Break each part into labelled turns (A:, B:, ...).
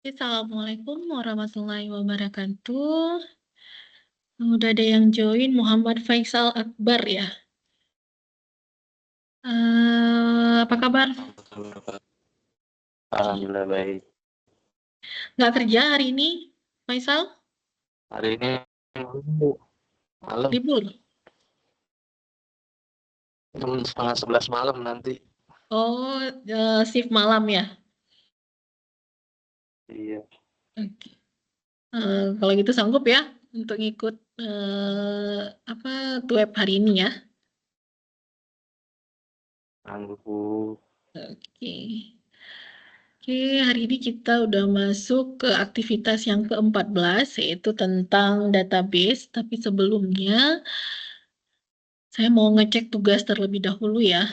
A: Assalamualaikum warahmatullahi wabarakatuh. Udah ada yang join, Muhammad Faisal Akbar ya. Apa kabar?
B: Alhamdulillah baik.
A: Nggak kerja hari ini, Faisal?
B: Hari ini malam,
A: Libur?
B: jam 10:30 malam nanti.
A: Oh, shift malam ya?
B: Iya.
A: Oke. Kalau gitu sanggup ya untuk ngikut apa web hari ini ya?
B: Sanggup.
A: Oke. Oke, hari ini kita udah masuk ke aktivitas yang ke-14, yaitu tentang database. Tapi sebelumnya, saya mau ngecek tugas terlebih dahulu ya.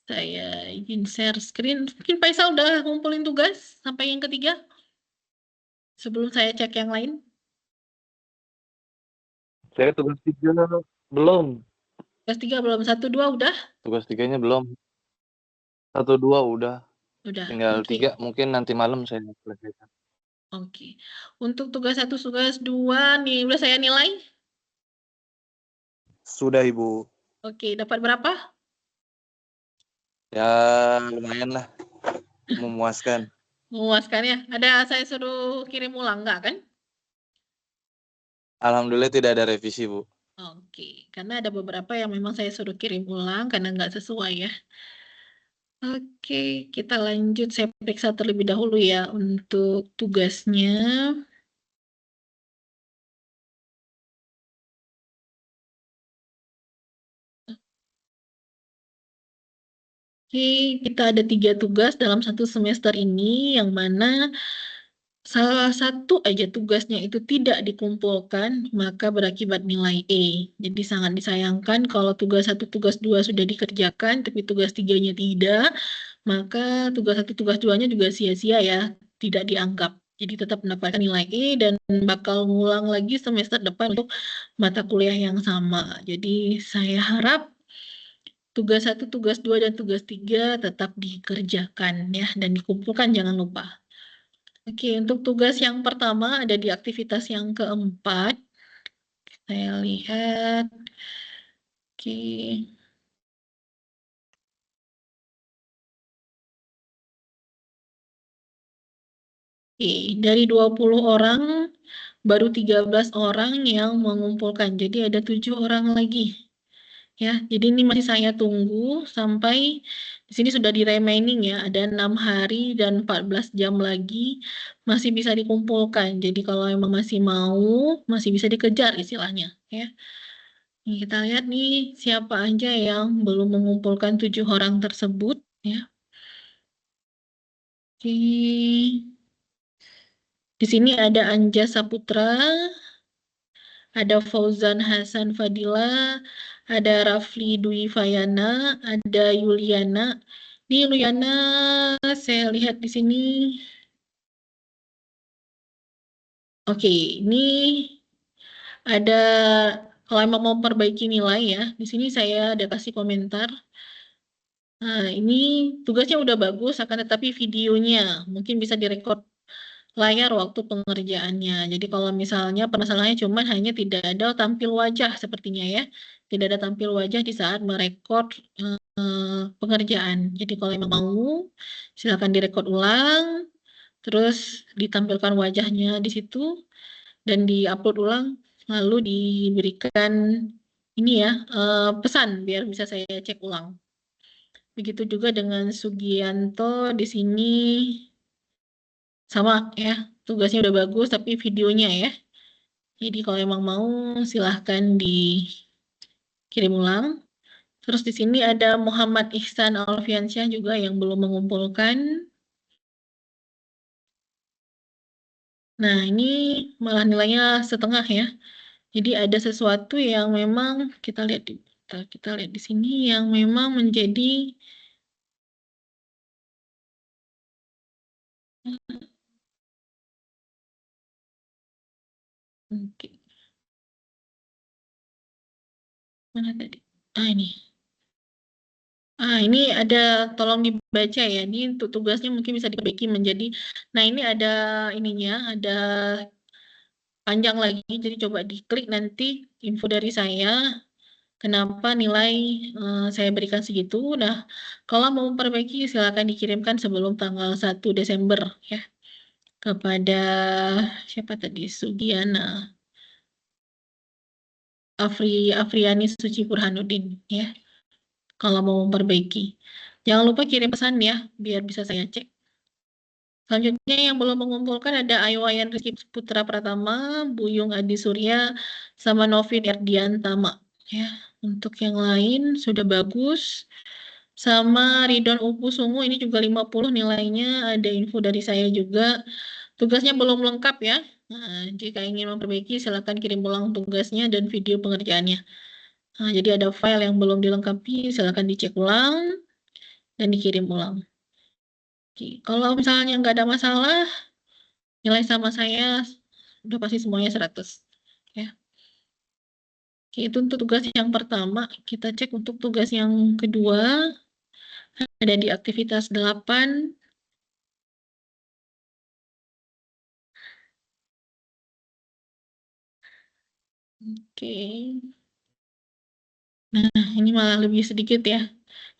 A: Saya izin share screen. Mungkin Faisal udah ngumpulin tugas sampai yang ketiga? Sebelum saya cek yang lain.
B: Saya tugas 3 belum.
A: Tugas 3 belum, 1, 2 udah?
B: Tugas 3-nya belum. 1, 2 udah.
A: Udah,
B: Tinggal
A: oke.
B: 3 mungkin nanti malam saya selesaikan.
A: Oke. Untuk tugas 1, tugas 2 nih, udah saya nilai?
B: Sudah Ibu.
A: Oke, dapat berapa?
B: Ya lumayan lah. Memuaskan.
A: Memuaskan ya? Ada saya suruh kirim ulang, enggak kan?
B: Alhamdulillah tidak ada revisi Bu.
A: Oke, karena ada beberapa yang memang saya suruh kirim ulang karena nggak sesuai ya. Oke, kita lanjut. Saya periksa terlebih dahulu ya untuk tugasnya. Oke, kita ada 3 tugas dalam satu semester ini, yang mana salah satu aja tugasnya itu tidak dikumpulkan, maka berakibat nilai E. Jadi sangat disayangkan kalau tugas 1, tugas 2 sudah dikerjakan, tapi tugas 3-nya tidak, maka tugas 1, tugas 2-nya juga sia-sia ya, tidak dianggap. Jadi tetap mendapatkan nilai E dan bakal ngulang lagi semester depan untuk mata kuliah yang sama. Jadi saya harap tugas 1, tugas 2, dan tugas 3 tetap dikerjakan ya, dan dikumpulkan jangan lupa. Oke, untuk tugas yang pertama ada di aktivitas yang keempat. Saya lihat. Oke. Oke, dari 20 orang, baru 13 orang yang mengumpulkan. Jadi ada 7 orang lagi. Ya, jadi ini masih saya tunggu sampai di sini sudah di remaining ya, ada 6 hari dan 14 jam lagi masih bisa dikumpulkan. Jadi kalau emang masih mau, masih bisa dikejar istilahnya ya. Nih, kita lihat nih siapa aja yang belum mengumpulkan 7 orang tersebut ya. Oke. Di sini ada Anja Saputra, ada Fauzan Hasan Fadila, ada Rafli Dwi Fayana, ada Yuliana. Ini Yuliana saya lihat di sini. Oke, ini ada kalau emang mau perbaiki nilai ya. Di sini saya ada kasih komentar. Nah, ini tugasnya udah bagus, akan tetapi videonya mungkin bisa direkod layar waktu pengerjaannya. Jadi kalau misalnya permasalahannya cuma hanya tidak ada tampil wajah sepertinya ya. Tidak ada tampil wajah di saat merekod pengerjaan. Jadi kalau memang mau, silakan direkod ulang, terus ditampilkan wajahnya di situ, dan diupload ulang, lalu diberikan ini ya, pesan biar bisa saya cek ulang. Begitu juga dengan Sugianto di sini sama ya, tugasnya udah bagus tapi videonya ya. Jadi kalau emang mau silahkan dikirim ulang. Terus di sini ada Muhammad Ihsan Alfiansyah juga yang belum mengumpulkan. Nah, ini malah nilainya setengah ya. Jadi ada sesuatu yang memang kita lihat di sini yang memang menjadi oke. Mana tadi? Ah, ini. Ini ada, tolong dibaca ya. Ini untuk tugasnya mungkin bisa dibagi menjadi, nah ini ada ininya, ada panjang lagi. Jadi coba diklik nanti info dari saya. Kenapa nilai saya berikan segitu? Nah, kalau mau memperbaiki silakan dikirimkan sebelum tanggal 1 Desember ya kepada siapa tadi? Sugiana Afriani Suci Burhanuddin ya. Kalau mau memperbaiki. Jangan lupa kirim pesan ya biar bisa saya cek. Selanjutnya yang belum mengumpulkan ada Aywayan Rizky Putra Pratama, Buyung Adi Surya, sama Novin Erdiantama. Ya, untuk yang lain sudah bagus. Sama Ridwan Upu Sungu ini juga 50 nilainya, ada info dari saya juga. Tugasnya belum lengkap ya. Nah, jika ingin memperbaiki silakan kirim ulang tugasnya dan video pengerjaannya. Nah, jadi ada file yang belum dilengkapi, silakan dicek ulang dan dikirim ulang. Oke, kalau misalnya nggak ada masalah, nilai sama saya udah pasti semuanya 100. Ya. Oke, itu untuk tugas yang pertama. Kita cek untuk tugas yang kedua. Ada di aktivitas 8. Oke. Nah, ini malah lebih sedikit ya.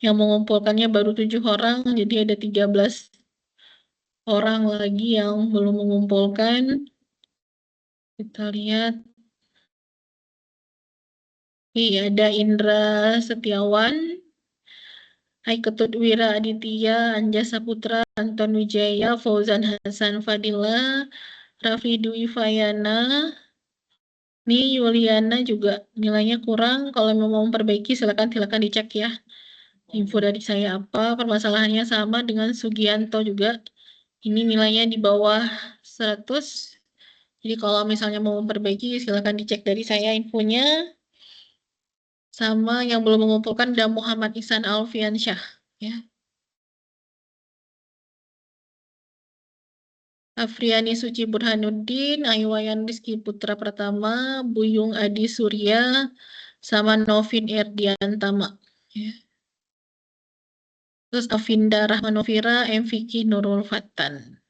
A: Yang mengumpulkannya baru 7 orang, jadi ada 13 orang lagi yang belum mengumpulkan. Kita lihat. Iya, ada Indra Setiawan, Ketut Wira Aditya, Anja Saputra, Anton Wijaya, Fauzan Hasan Fadila, Raffi Dwi Fayana. Ini Yuliana juga nilainya kurang. Kalau mau memperbaiki silakan dicek ya. Info dari saya apa, permasalahannya sama dengan Sugianto juga. Ini nilainya di bawah 100. Jadi kalau misalnya mau memperbaiki silakan dicek dari saya infonya. Sama yang belum mengumpulkan ada Muhammad Ihsan Alfiansyah ya. Afriani Suci Burhanuddin, Aywayan Rizky Putra Pratama, Buyung Adi Surya, sama Novin Erdiantama. Ya. Terus Avinda Rahmanovira, M. Vicky Nurul Fatan.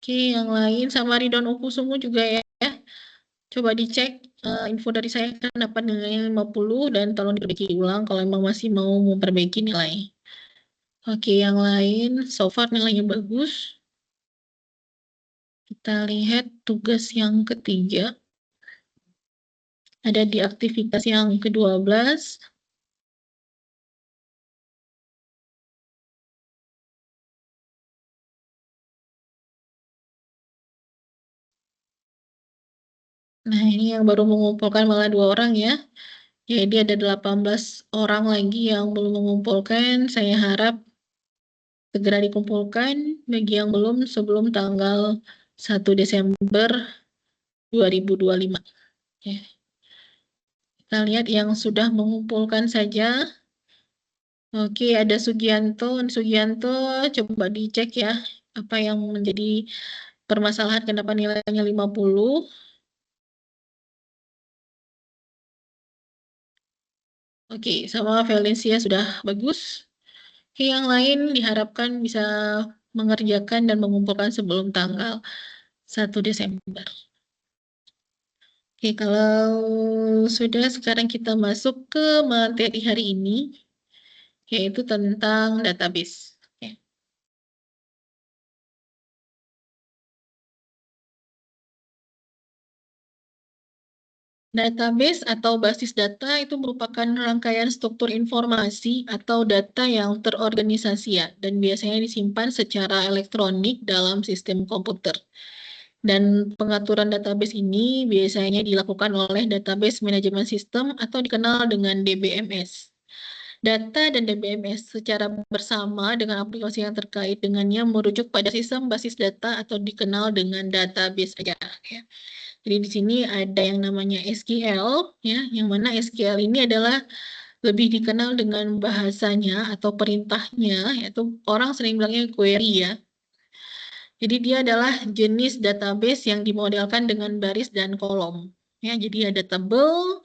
A: Oke, yang lain sama Ridwan Ukusumu juga ya. Coba dicek info dari saya kan dapat nilainya 50 dan tolong diperbaiki ulang kalau memang masih mau memperbaiki nilai. Oke, yang lain so far nilainya bagus. Kita lihat tugas yang ketiga. Ada di aktivitas yang ke-12. Nah, ini yang baru mengumpulkan malah 2 orang ya. Jadi ada 18 orang lagi yang belum mengumpulkan. Saya harap segera dikumpulkan bagi yang belum sebelum tanggal 1 Desember 2025. Ya. Kita lihat yang sudah mengumpulkan saja. Oke, ada Sugianto. Sugianto, coba dicek ya apa yang menjadi permasalahan kenapa nilainya 50. Oke, sama Valencia sudah bagus. Oke, yang lain diharapkan bisa mengerjakan dan mengumpulkan sebelum tanggal 1 Desember. Oke, kalau sudah sekarang kita masuk ke materi hari ini, yaitu tentang database. Oke. Database atau basis data itu merupakan rangkaian struktur informasi atau data yang terorganisasi ya, dan biasanya disimpan secara elektronik dalam sistem komputer. Dan pengaturan database ini biasanya dilakukan oleh Database Management System atau dikenal dengan DBMS. Data dan DBMS secara bersama dengan aplikasi yang terkait dengannya merujuk pada sistem basis data atau dikenal dengan database saja. Ya. Jadi di sini ada yang namanya SQL, ya, yang mana SQL ini adalah lebih dikenal dengan bahasanya atau perintahnya, yaitu orang sering bilangnya query ya. Jadi dia adalah jenis database yang dimodelkan dengan baris dan kolom. Ya, jadi ada table.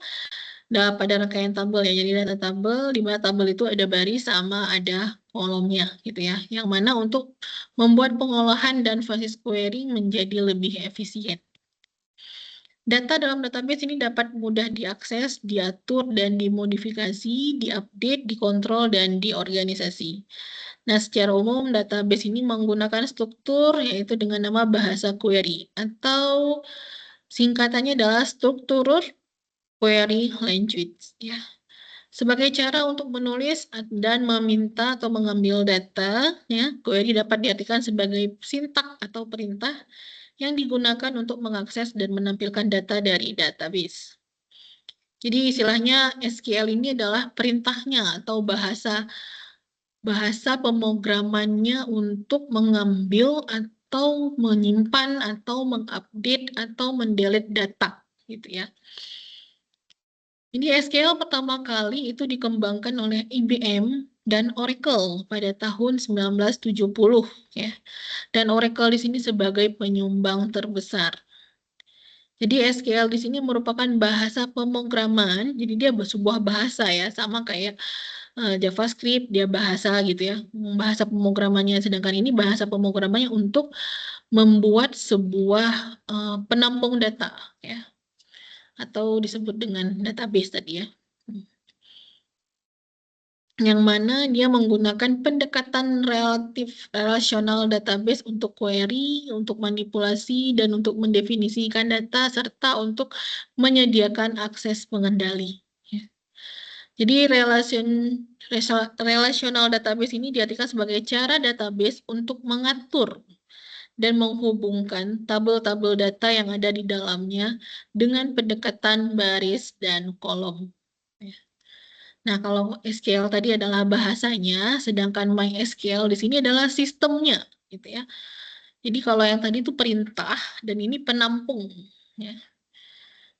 A: pada rangkaian tabel ya. Jadi data tabel, di mana tabel itu ada baris sama ada kolomnya gitu ya. Yang mana untuk membuat pengolahan dan basis query menjadi lebih efisien. Data dalam database ini dapat mudah diakses, diatur, dan dimodifikasi, diupdate, dikontrol, dan diorganisasi. Nah, secara umum database ini menggunakan struktur yaitu dengan nama bahasa query atau singkatannya adalah struktur query language ya. Sebagai cara untuk menulis dan meminta atau mengambil data ya, query dapat diartikan sebagai sintak atau perintah yang digunakan untuk mengakses dan menampilkan data dari database. Jadi istilahnya SQL ini adalah perintahnya atau bahasa pemrogramannya untuk mengambil atau menyimpan atau mengupdate atau mendelete data gitu ya. Ini SQL pertama kali itu dikembangkan oleh IBM dan Oracle pada tahun 1970 ya. Dan Oracle di sini sebagai penyumbang terbesar. Jadi SQL di sini merupakan bahasa pemrograman, jadi dia sebuah bahasa ya, sama kayak JavaScript, dia bahasa gitu ya, bahasa pemrogramannya. Sedangkan ini bahasa pemrogramannya untuk membuat sebuah penampung data ya, atau disebut dengan database tadi ya. Yang mana dia menggunakan pendekatan relasional database untuk query, untuk manipulasi, dan untuk mendefinisikan data, serta untuk menyediakan akses pengendali. Jadi relational database ini diartikan sebagai cara database untuk mengatur dan menghubungkan tabel-tabel data yang ada di dalamnya dengan pendekatan baris dan kolom. Nah, kalau SQL tadi adalah bahasanya, sedangkan MySQL di sini adalah sistemnya, gitu ya. Jadi kalau yang tadi itu perintah dan ini penampung, ya.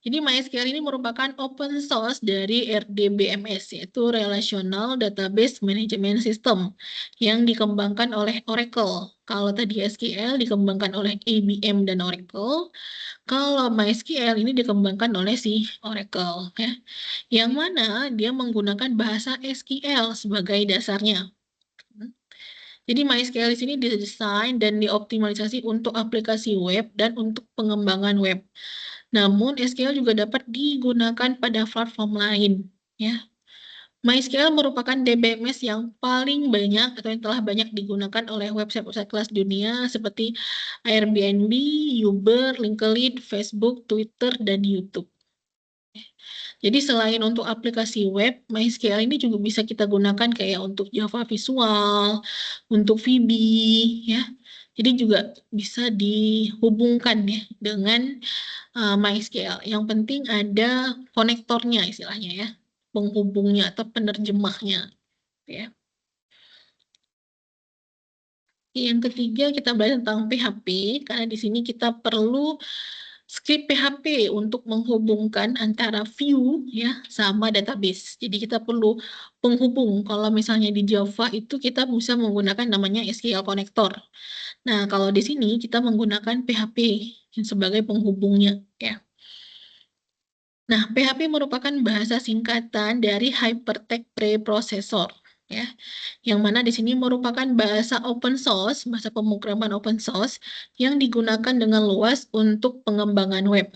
A: Jadi MySQL ini merupakan open source dari RDBMS, yaitu Relational Database Management System, yang dikembangkan oleh Oracle. Kalau tadi SQL dikembangkan oleh IBM dan Oracle, kalau MySQL ini dikembangkan oleh si Oracle, ya. Yang mana dia menggunakan bahasa SQL sebagai dasarnya. Jadi MySQL di sini didesain dan dioptimalisasi untuk aplikasi web dan untuk pengembangan web. Namun SQL juga dapat digunakan pada platform lain, ya. MySQL merupakan DBMS yang paling banyak atau yang telah banyak digunakan oleh website-website kelas dunia seperti Airbnb, Uber, LinkedIn, Facebook, Twitter, dan YouTube. Jadi selain untuk aplikasi web, MySQL ini juga bisa kita gunakan kayak untuk Java Visual, untuk VB, ya. Jadi juga bisa dihubungkan ya dengan MySQL. Yang penting ada konektornya istilahnya ya, penghubungnya atau penerjemahnya, ya. Yang ketiga kita belajar tentang PHP karena di sini kita perlu script PHP untuk menghubungkan antara view ya sama database. Jadi kita perlu penghubung. Kalau misalnya di Java itu kita bisa menggunakan namanya SQL connector. Nah, kalau di sini kita menggunakan PHP sebagai penghubungnya ya. Nah, PHP merupakan bahasa singkatan dari Hypertext Preprocessor ya. Yang mana di sini merupakan bahasa open source, bahasa pemrograman open source yang digunakan dengan luas untuk pengembangan web.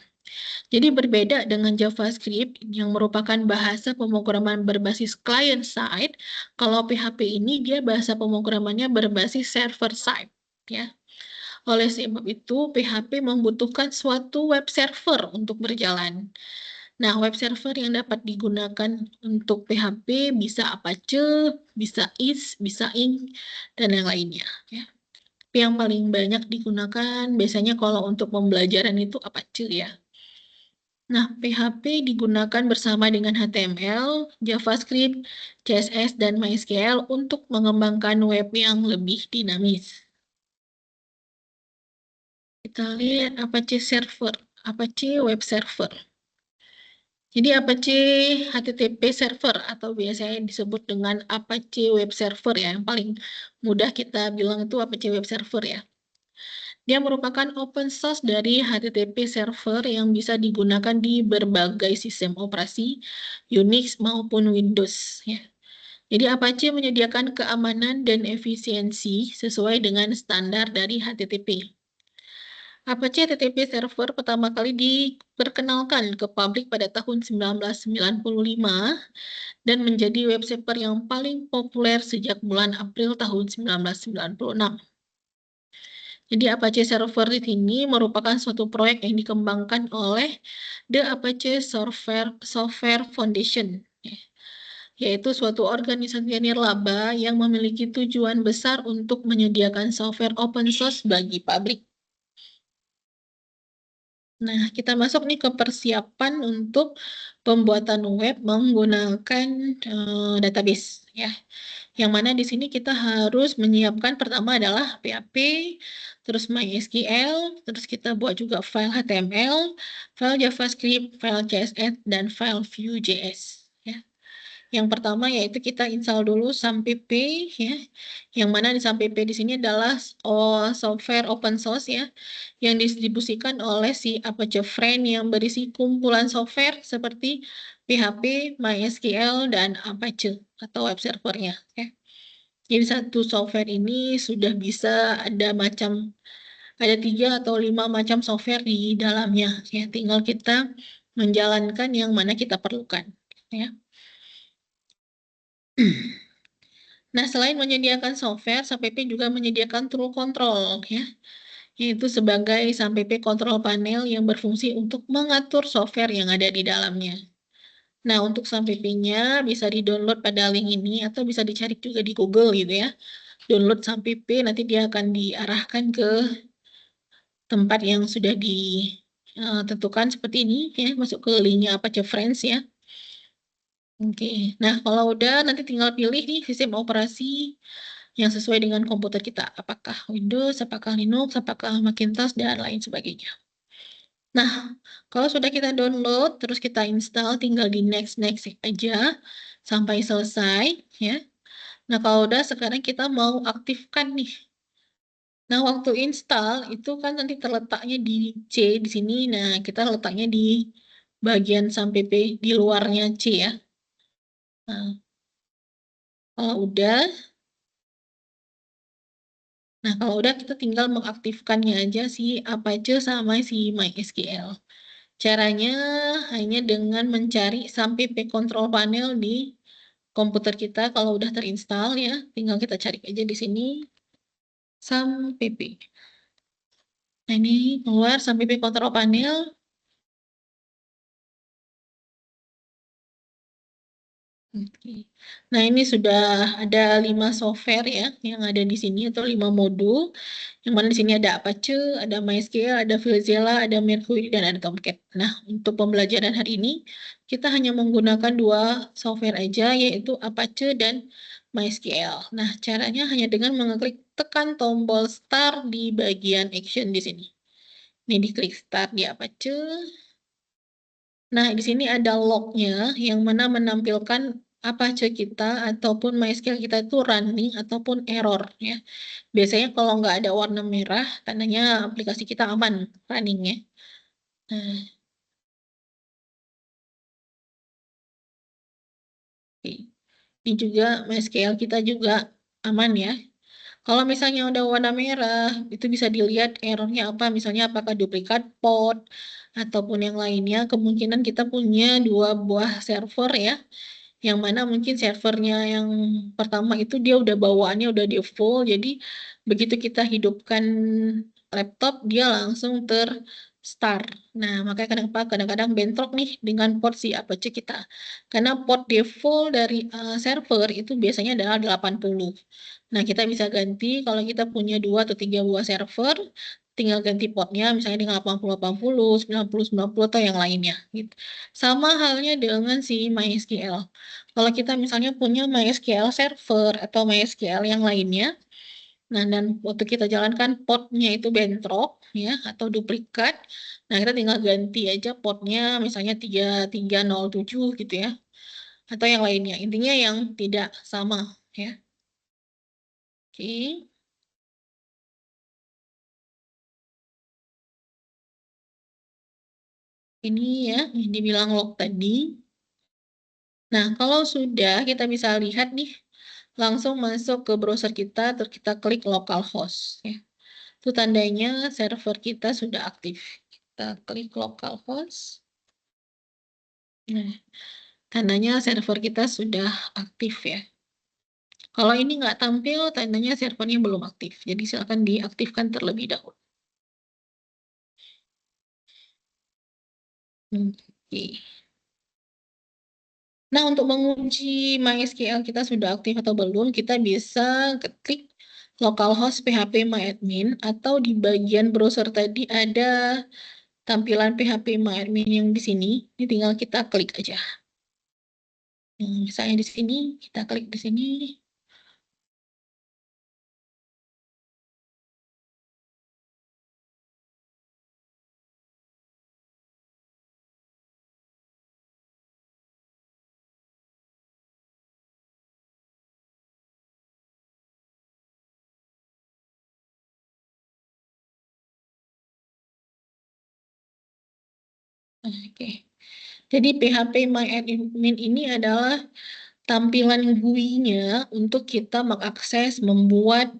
A: Jadi berbeda dengan JavaScript yang merupakan bahasa pemrograman berbasis client side, kalau PHP ini dia bahasa pemrogramannya berbasis server side ya. Oleh sebab itu, PHP membutuhkan suatu web server untuk berjalan. Nah, web server yang dapat digunakan untuk PHP bisa Apache, bisa Is, bisa Ing, dan yang lainnya. Ya. Tapi yang paling banyak digunakan biasanya kalau untuk pembelajaran itu Apache ya. Nah, PHP digunakan bersama dengan HTML, JavaScript, CSS, dan MySQL untuk mengembangkan web yang lebih dinamis. Kita lihat Apache Server, Apache Web Server. Jadi Apache HTTP Server atau biasanya disebut dengan Apache Web Server ya, yang paling mudah kita bilang itu Apache Web Server ya. Dia merupakan open source dari HTTP server yang bisa digunakan di berbagai sistem operasi Unix maupun Windows, ya. Jadi Apache menyediakan keamanan dan efisiensi sesuai dengan standar dari HTTP. Apache HTTP server pertama kali diperkenalkan ke publik pada tahun 1995 dan menjadi web server yang paling populer sejak bulan April tahun 1996. Jadi Apache Server di sini merupakan suatu proyek yang dikembangkan oleh The Apache Software Foundation, ya, yaitu suatu organisasi nirlaba yang memiliki tujuan besar untuk menyediakan software open source bagi publik. Nah, kita masuk nih ke persiapan untuk pembuatan web menggunakan database, ya. Yang mana di sini kita harus menyiapkan pertama adalah PHP, terus MySQL, terus kita buat juga file HTML, file JavaScript, file CSS, dan file Vue.js, ya. Yang pertama yaitu kita install dulu SAMPP, ya. Yang mana di SAMPP di sini adalah software open source, ya, yang didistribusikan oleh si Apache Friend yang berisi kumpulan software seperti PHP, MySQL, dan Apache atau web servernya, ya. Jadi satu software ini sudah bisa ada 3 atau 5 macam software di dalamnya, ya. Tinggal kita menjalankan yang mana kita perlukan, ya. Nah, selain menyediakan software, SAMPP juga menyediakan tool control, ya, yaitu sebagai SAMPP control panel yang berfungsi untuk mengatur software yang ada di dalamnya. Nah, untuk SAMPP-nya bisa di-download pada link ini atau bisa dicari juga di Google gitu ya. Download SAMPP, nanti dia akan diarahkan ke tempat yang sudah ditentukan seperti ini ya, masuk ke linknya Apache Friends ya. Oke. Nah, kalau udah nanti tinggal pilih nih sistem operasi yang sesuai dengan komputer kita. Apakah Windows, apakah Linux, apakah Macintosh, dan lain sebagainya. Nah, kalau sudah kita download, terus kita install, tinggal di next aja sampai selesai ya. Nah, kalau udah sekarang kita mau aktifkan nih. Nah, waktu install itu kan nanti terletaknya di C di sini. Nah, kita letaknya di bagian sampai P di luarnya C ya. Nah, kalau udah, kalau udah kita tinggal mengaktifkannya aja si Apache sama si MySQL. Caranya hanya dengan mencari sampai P control panel di komputer kita kalau udah terinstall ya. Tinggal kita cari aja di sini sampai P. Nah, ini keluar sampai P control panel. Oke. Nah, ini sudah ada 5 software ya yang ada di sini atau 5 modul. Yang mana di sini ada Apache, ada MySQL, ada Filzilla, ada Mercury, dan ada Tomcat. Nah, untuk pembelajaran hari ini kita hanya menggunakan 2 software aja yaitu Apache dan MySQL. Nah, caranya hanya dengan mengeklik tekan tombol start di bagian action di sini. Ini diklik start di Apache. Nah, di sini ada lognya yang mana menampilkan Apache kita ataupun MySQL kita itu running ataupun error ya. Biasanya kalau nggak ada warna merah, tandanya aplikasi kita aman running ya. Nah, oke. Ini juga MySQL kita juga aman ya. Kalau misalnya udah warna merah, itu bisa dilihat errornya apa. Misalnya apakah duplikat port ataupun yang lainnya. Kemungkinan kita punya 2 buah server ya. Yang mana mungkin servernya yang pertama itu dia udah bawaannya udah di full, jadi begitu kita hidupkan laptop dia langsung start. Nah, makanya kenapa kadang-kadang bentrok nih dengan port si Apache kita. Karena port default dari server itu biasanya adalah 80. Nah, kita bisa ganti kalau kita punya 2 atau 3 buah server, tinggal ganti portnya misalnya dengan 80-80, 90-90 atau yang lainnya gitu. Sama halnya dengan si MySQL. Kalau kita misalnya punya MySQL server atau MySQL yang lainnya, nah dan waktu kita jalankan portnya itu bentrok ya atau duplikat, nah kita tinggal ganti aja portnya misalnya 3307 gitu ya atau yang lainnya. Intinya yang tidak sama ya. Oke. Ini ya, yang dibilang log tadi. Nah, kalau sudah, kita bisa lihat nih, langsung masuk ke browser kita, terus kita klik localhost. Ya. Itu tandanya server kita sudah aktif. Kita klik localhost. Nah, tandanya server kita sudah aktif ya. Kalau ini nggak tampil, tandanya servernya belum aktif. Jadi silakan diaktifkan terlebih dahulu. Oke. Nah, untuk menguji MySQL kita sudah aktif atau belum, kita bisa klik localhost phpMyAdmin atau di bagian browser tadi ada tampilan phpMyAdmin yang di sini. Ini tinggal kita klik aja. Misalnya di sini, kita klik di sini. Oke. Jadi phpMyAdmin ini adalah tampilan GUI-nya untuk kita mengakses, membuat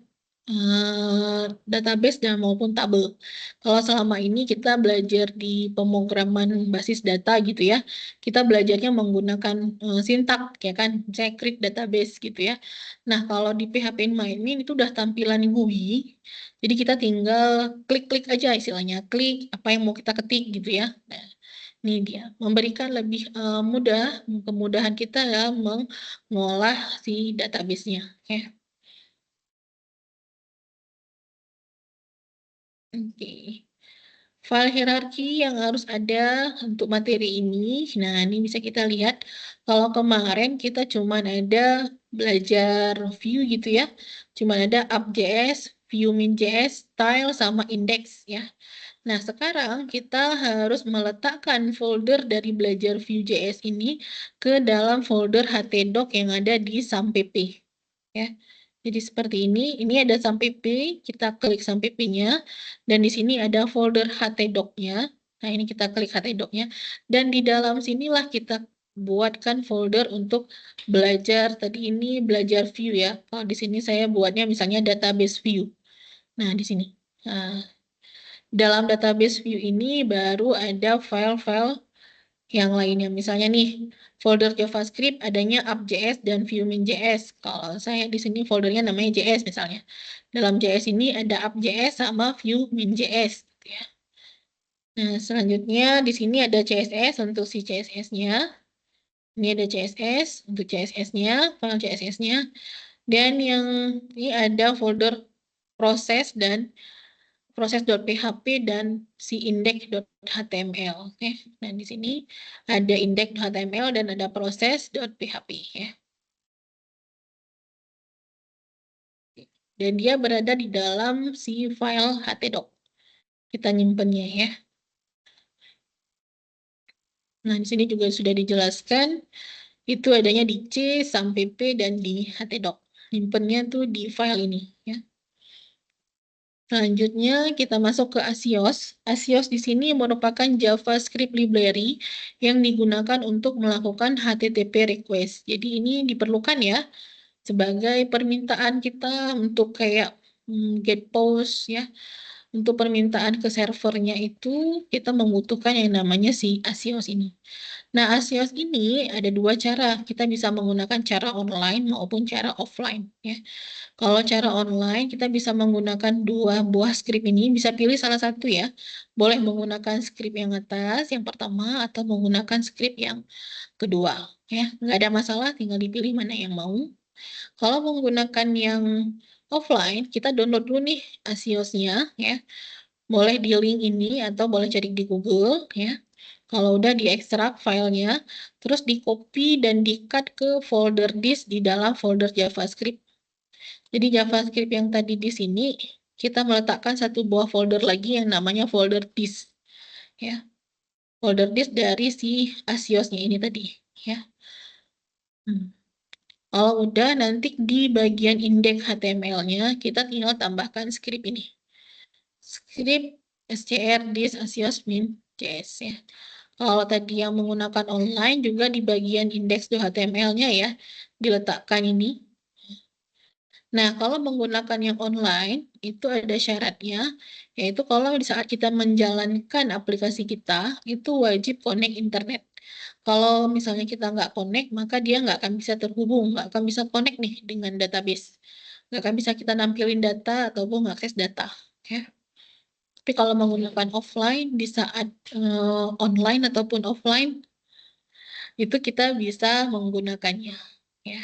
A: database dan maupun tabel. Kalau selama ini kita belajar di pemrograman basis data gitu ya, kita belajarnya menggunakan sintak ya kan, misalnya create database gitu ya. Nah, kalau di phpMyAdmin itu udah tampilan GUI, jadi kita tinggal klik-klik aja istilahnya, klik apa yang mau kita ketik gitu ya. Nah, ini dia, memberikan lebih mudah, kemudahan kita ya mengolah si database-nya. Ya. Oke. File hierarki yang harus ada untuk materi ini. Nah, ini bisa kita lihat. Kalau kemarin kita cuma ada belajar view gitu ya. Cuma ada app.js, view min.js, style, sama index ya. Nah, sekarang kita harus meletakkan folder dari belajar Vue.js ini ke dalam folder htdoc yang ada di sampp. Ya. Jadi seperti ini ada sampp, kita klik sampp-nya, dan di sini ada folder htdoc-nya. Nah, ini kita klik htdoc-nya, dan di dalam sinilah kita buatkan folder untuk belajar, tadi ini belajar Vue ya. Kalau di sini saya buatnya misalnya database Vue. Nah, di sini. Nah, dalam database Vue ini baru ada file-file yang lainnya. Misalnya nih, folder JavaScript adanya app.js dan vue.min.js. Kalau saya di sini foldernya namanya JS misalnya. Dalam JS ini ada app.js sama vue.min.js. Gitu ya. Nah, selanjutnya di sini ada CSS untuk si CSS-nya. Ini ada CSS untuk CSS-nya, file CSS-nya. Dan yang ini ada folder proses dan proses.php dan si index.html. Oke. Nah, di sini ada index.html dan ada proses.php ya. Dan dia berada di dalam si file htdoc. Kita nyimpennya ya. Nah, di sini juga sudah dijelaskan itu adanya di C sampai P dan di htdoc. Nyimpennya tuh di file ini ya. Selanjutnya kita masuk ke Axios. Axios di sini merupakan JavaScript library yang digunakan untuk melakukan HTTP request. Jadi ini diperlukan ya sebagai permintaan kita untuk kayak get post ya. Untuk permintaan ke servernya itu kita membutuhkan yang namanya si Axios ini. Nah, Axios ini ada dua cara. Kita bisa menggunakan cara online maupun cara offline ya. Kalau cara online, kita bisa menggunakan dua buah script ini, bisa pilih salah satu ya. Boleh menggunakan script yang atas, yang pertama, atau menggunakan script yang kedua. Ya, nggak ada masalah, tinggal dipilih mana yang mau. Kalau menggunakan yang offline, kita download dulu nih Axios-nya, ya. Boleh di link ini, atau boleh cari di Google, ya. Kalau udah diekstrak filenya, terus di copy dan di-cut ke folder disk di dalam folder JavaScript. Jadi JavaScript yang tadi di sini, kita meletakkan satu buah folder lagi yang namanya folder disk. Ya. Folder disk dari si Axios-nya ini tadi. Ya. Kalau udah, nanti di bagian index HTML-nya, kita tinggal tambahkan script ini. Script str disk Axios min.js. Ya. Kalau tadi yang menggunakan online juga di bagian index.html-nya ya, diletakkan ini. Nah, kalau menggunakan yang online, itu ada syaratnya, yaitu kalau di saat kita menjalankan aplikasi kita, itu wajib connect internet. Kalau misalnya kita nggak connect, maka dia nggak akan bisa terhubung, nggak akan bisa connect nih dengan database. Nggak akan bisa kita nampilin data ataupun akses data. Ya. Tapi kalau menggunakan offline, di saat online ataupun offline, itu kita bisa menggunakannya. Ya.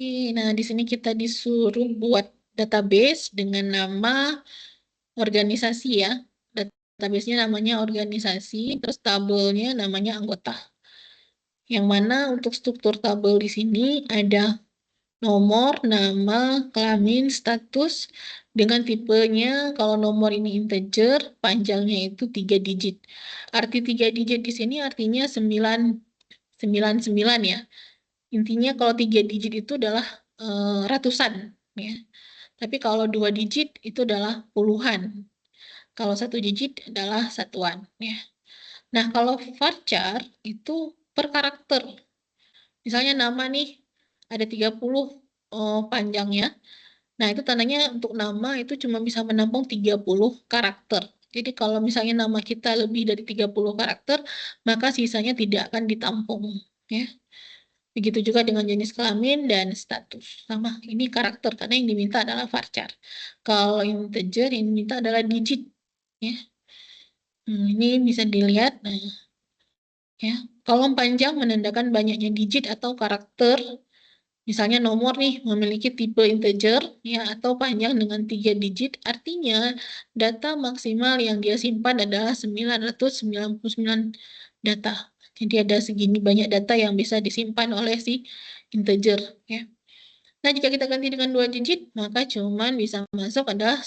A: Oke, nah di sini kita disuruh buat database dengan nama organisasi ya. Database-nya namanya organisasi, terus tabelnya namanya anggota. Yang mana untuk struktur tabel di sini ada nomor, nama, kelamin, status, dengan tipenya kalau nomor ini integer, panjangnya itu 3 digit. Arti 3 digit di sini artinya 999 ya. Intinya kalau 3 digit itu adalah ratusan ya. Tapi kalau 2 digit itu adalah puluhan. Kalau 1 digit adalah satuan ya. Nah, kalau varchar itu per karakter. Misalnya nama nih ada 30 panjangnya. Nah, itu tandanya untuk nama itu cuma bisa menampung 30 karakter. Jadi kalau misalnya nama kita lebih dari 30 karakter, maka sisanya tidak akan ditampung ya. Begitu juga dengan jenis kelamin dan status. Sama, ini karakter karena yang diminta adalah varchar. Kalau integer yang diminta adalah digit ya. Ini bisa dilihat. Nah, ya, kolom panjang menandakan banyaknya digit atau karakter. Misalnya nomor nih memiliki tipe integer ya atau panjang dengan 3 digit, artinya data maksimal yang dia simpan adalah 999 data. Jadi ada segini banyak data yang bisa disimpan oleh si integer ya. Nah, jika kita ganti dengan 2 digit, maka cuman bisa masuk adalah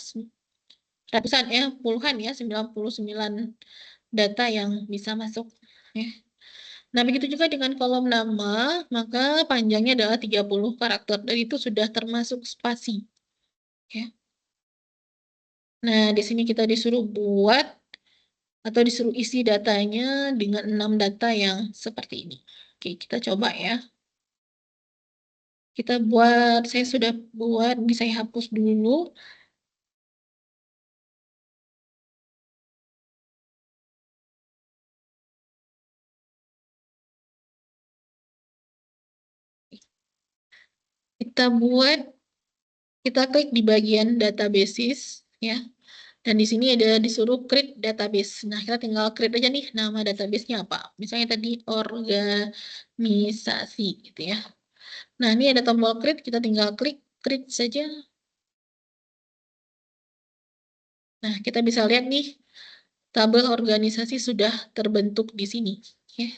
A: ratusan ya, puluhan ya, 99 data yang bisa masuk ya. Nah, begitu juga dengan kolom nama, maka panjangnya adalah 30 karakter, dan itu sudah termasuk spasi. Ya. Nah, di sini kita disuruh buat atau disuruh isi datanya dengan 6 data yang seperti ini. Oke, kita coba ya. Kita buat, saya sudah buat, ini saya hapus dulu. Kita buat, kita klik di bagian databases, ya. Dan di sini ada disuruh create database. Nah, kita tinggal create aja nih nama database-nya apa. Misalnya tadi organisasi gitu ya. Nah, ini ada tombol create, kita tinggal klik create saja. Nah, kita bisa lihat nih tabel organisasi sudah terbentuk di sini, ya.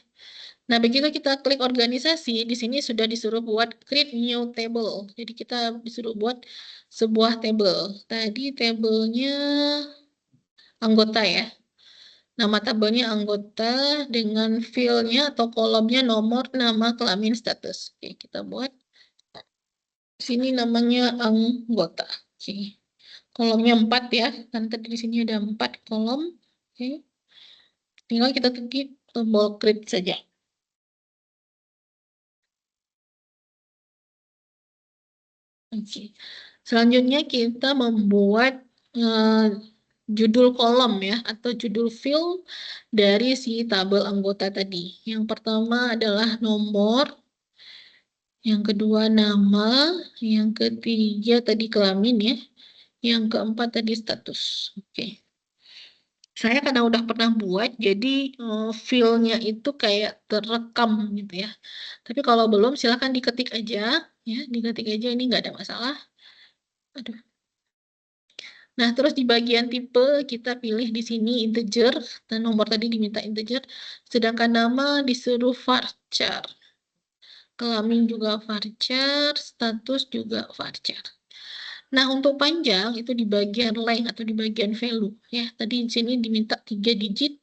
A: Nah, begitu kita klik organisasi, di sini sudah disuruh buat create new table. Jadi kita disuruh buat sebuah table. Tadi tabelnya anggota ya. Nama tabelnya anggota dengan field-nya atau kolomnya nomor, nama, kelamin, status. Oke, kita buat. Sini namanya anggota. Oke. Kolomnya 4 ya. Kan tadi di sini ada 4 kolom. Oke. Tinggal kita klik tombol create saja. Oke. Selanjutnya kita membuat judul kolom ya atau judul field dari si tabel anggota tadi. Yang pertama adalah nomor, yang kedua nama, yang ketiga tadi kelamin ya, yang keempat tadi status. Oke. Saya karena udah pernah buat, jadi feel-nya itu kayak terekam gitu ya. Tapi kalau belum, silahkan diketik aja, ya, diketik aja, ini nggak ada masalah. Aduh. Nah, terus di bagian tipe, kita pilih di sini integer, dan nomor tadi diminta integer, sedangkan nama disuruh varchar. Kelamin juga varchar, status juga varchar. Nah, untuk panjang itu di bagian length atau di bagian value ya. Tadi di sini diminta 3 digit,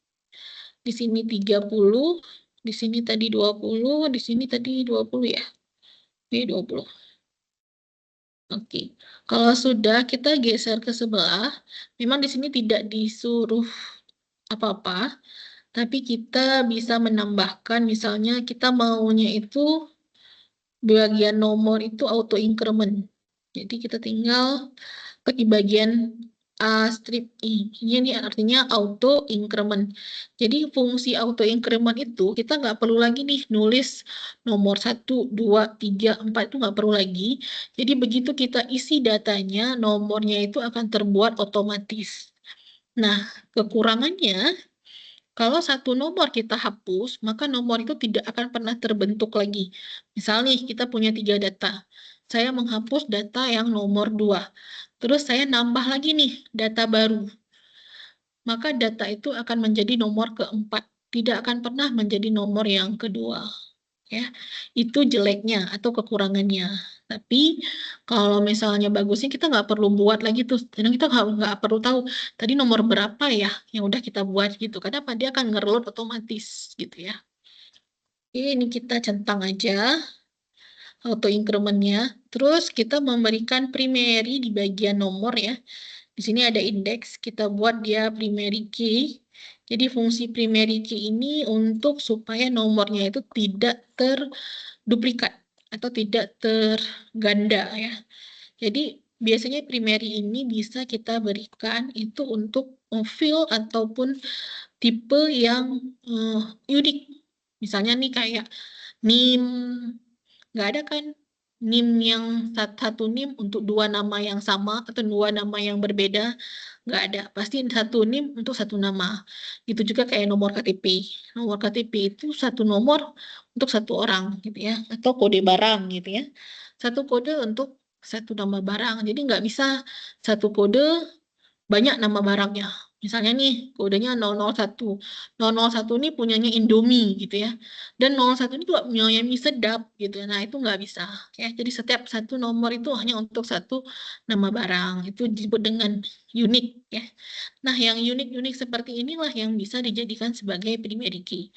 A: di sini 30, di sini tadi 20, di sini tadi 20 ya. Ini 20. Oke. Kalau sudah kita geser ke sebelah, memang di sini tidak disuruh apa-apa, tapi kita bisa menambahkan, misalnya kita maunya itu bagian nomor itu auto increment. Jadi kita tinggal di bagian A strip I. Ini artinya auto increment. Jadi fungsi auto increment itu kita nggak perlu lagi nih nulis nomor 1, 2, 3, 4 itu nggak perlu lagi. Jadi begitu kita isi datanya, nomornya itu akan terbuat otomatis. Nah, kekurangannya kalau satu nomor kita hapus, maka nomor itu tidak akan pernah terbentuk lagi. Misalnya kita punya 3 data. Saya menghapus data yang nomor 2. Terus saya nambah lagi nih data baru. Maka data itu akan menjadi nomor keempat. Tidak akan pernah menjadi nomor yang kedua. Ya, itu jeleknya atau kekurangannya. Tapi kalau misalnya bagusnya kita nggak perlu buat lagi tuh, karena kita nggak perlu tahu tadi nomor berapa ya yang udah kita buat gitu. Karena apa dia akan nge-load otomatis gitu ya. Oke, ini kita centang aja auto increment-nya. Terus kita memberikan primary di bagian nomor ya. Di sini ada indeks, kita buat dia primary key. Jadi fungsi primary key ini untuk supaya nomornya itu tidak terduplikat atau tidak terganda ya. Jadi biasanya primary ini bisa kita berikan itu untuk field ataupun tipe yang unik. Misalnya nih kayak NIM, nggak ada kan NIM yang satu NIM untuk dua nama yang sama atau dua nama yang berbeda, nggak ada. Pasti satu NIM untuk satu nama. Gitu juga kayak nomor KTP. Nomor KTP itu satu nomor untuk satu orang gitu ya, atau kode barang gitu ya. Satu kode untuk satu nama barang. Jadi nggak bisa satu kode banyak nama barangnya. Misalnya nih, kodenya 001. 001 ini punyanya Indomie gitu ya. Dan 001 ini juga punyanya mie sedap gitu. Nah, itu nggak bisa. Ya, jadi setiap satu nomor itu hanya untuk satu nama barang. Itu disebut dengan unik ya. Nah, yang unik-unik seperti inilah yang bisa dijadikan sebagai primary key.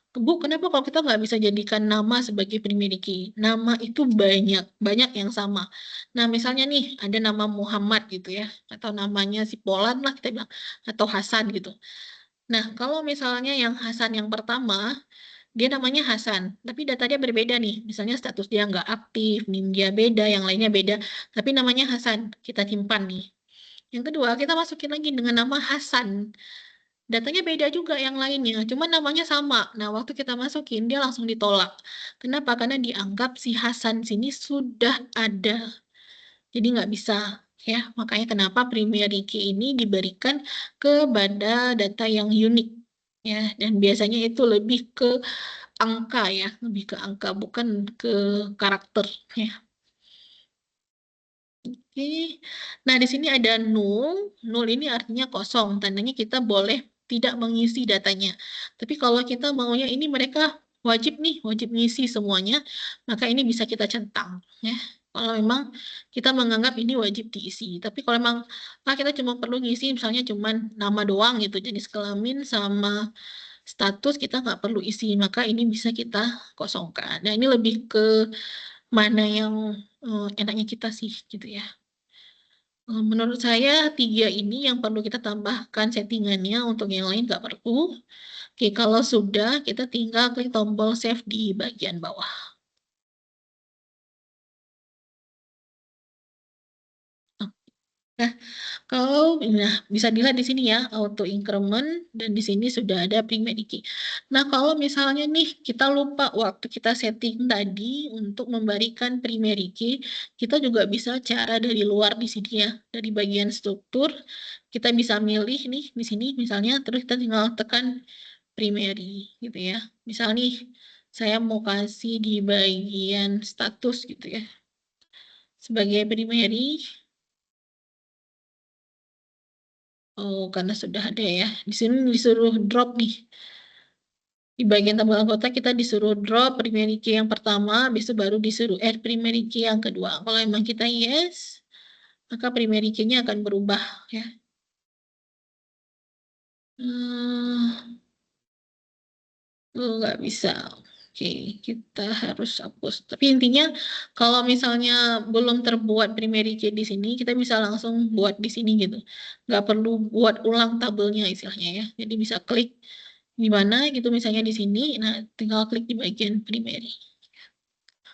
A: Bu, kenapa kalau kita nggak bisa jadikan nama sebagai primary key? Nama itu banyak, banyak yang sama. Nah, misalnya nih, ada nama Muhammad gitu ya, atau namanya si Polan lah kita bilang, atau Hasan gitu. Nah, kalau misalnya yang Hasan yang pertama, dia namanya Hasan, tapi data dia berbeda nih. Misalnya status dia nggak aktif, NIM dia beda, yang lainnya beda, tapi namanya Hasan, kita simpan nih. Yang kedua, kita masukin lagi dengan nama Hasan. Datanya beda juga yang lainnya, cuma namanya sama. Nah, waktu kita masukin, dia langsung ditolak. Kenapa? Karena dianggap si Hasan sini sudah ada. Jadi nggak bisa. Ya, makanya kenapa primary key ini diberikan kepada data yang unik. Ya, dan biasanya itu lebih ke angka ya, lebih ke angka, bukan ke karakter. Ya. Oke. Nah, di sini ada null. Null ini artinya kosong. Tandanya kita boleh tidak mengisi datanya. Tapi kalau kita maunya ini mereka wajib nih, wajib ngisi semuanya, maka ini bisa kita centang. Ya. Kalau memang kita menganggap ini wajib diisi. Tapi kalau memang kita cuma perlu ngisi misalnya cuma nama doang gitu, jenis kelamin sama status kita nggak perlu isi, maka ini bisa kita kosongkan. Nah, ini lebih ke mana yang enaknya kita sih gitu ya. Menurut saya 3 ini yang perlu kita tambahkan settingannya, untuk yang lain nggak perlu. Oke, kalau sudah kita tinggal klik tombol save di bagian bawah. Nah, kalau bisa dilihat di sini ya auto increment dan di sini sudah ada primary key. Nah, kalau misalnya nih kita lupa waktu kita setting tadi untuk memberikan primary key, kita juga bisa cara dari luar di sini ya, dari bagian struktur kita bisa milih nih di sini misalnya, terus kita tinggal tekan primary gitu ya. Misal nih saya mau kasih di bagian status gitu ya sebagai primary. Oh, karena sudah ada ya. Di sini disuruh drop nih. Di bagian tabel anggota kita disuruh drop primary key yang pertama, besok baru disuruh add primary key yang kedua. Kalau emang kita yes, maka primary key-nya akan berubah ya. Nggak bisa. Oke, kita harus hapus. Tapi intinya kalau misalnya belum terbuat primary key di sini, kita bisa langsung buat di sini gitu. Nggak perlu buat ulang tabelnya istilahnya ya. Jadi bisa klik di mana gitu misalnya di sini, nah tinggal klik di bagian primary.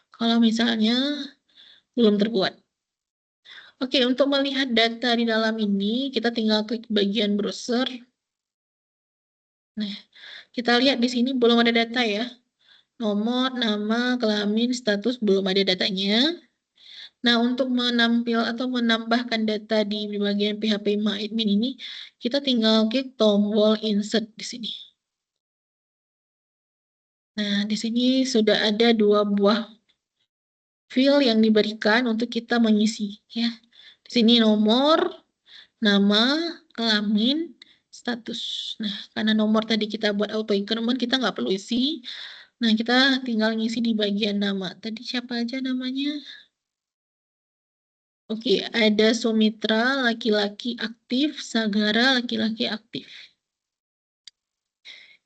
A: Kalau misalnya belum terbuat. Oke, untuk melihat data di dalam ini, kita tinggal klik bagian browser. Nah, kita lihat di sini belum ada data ya. Nomor, nama, kelamin, status belum ada datanya. Nah, untuk menampil atau menambahkan data di bagian PHP My Admin ini, kita tinggal klik tombol insert di sini. Nah, di sini sudah ada 2 buah field yang diberikan untuk kita mengisi ya. Di sini nomor, nama, kelamin, status. Nah, karena nomor tadi kita buat auto increment, kita nggak perlu isi. Nah, kita tinggal ngisi di bagian nama. Tadi siapa aja namanya? Oke, ada Sumitra, laki-laki aktif, Sagara, laki-laki aktif.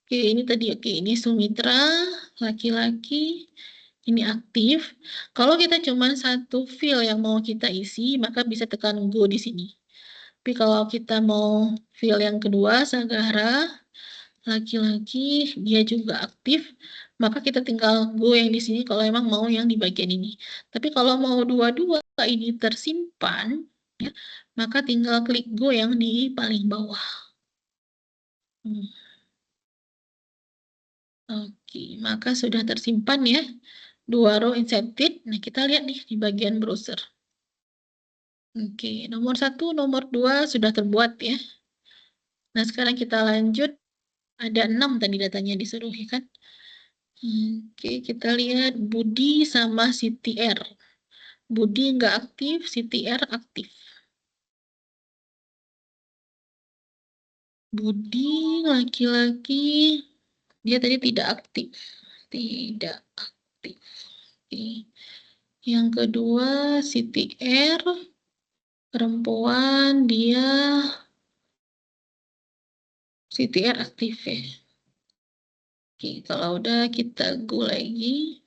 A: Oke, ini tadi, oke, ini Sumitra, laki-laki, ini aktif. Kalau kita cuma satu field yang mau kita isi, maka bisa tekan Go di sini. Tapi kalau kita mau field yang kedua, Sagara, laki-laki, dia juga aktif, maka kita tinggal Go yang di sini kalau emang mau yang di bagian ini. Tapi kalau mau dua-dua ini tersimpan, ya, maka tinggal klik Go yang di paling bawah. Oke, maka sudah tersimpan ya. 2 row inserted. Nah, kita lihat nih di bagian browser. Oke, nomor 1, nomor 2 sudah terbuat ya. Nah, sekarang kita lanjut. Ada 6 tadi datanya disuruh ya kan. Oke, kita lihat Budi sama Siti R. Budi nggak aktif, Siti R aktif. Budi laki-laki, dia tadi tidak aktif. Tidak aktif. Oke. Yang kedua, Siti R, perempuan, dia Siti R aktif ya. Oke, kalau udah kita go lagi.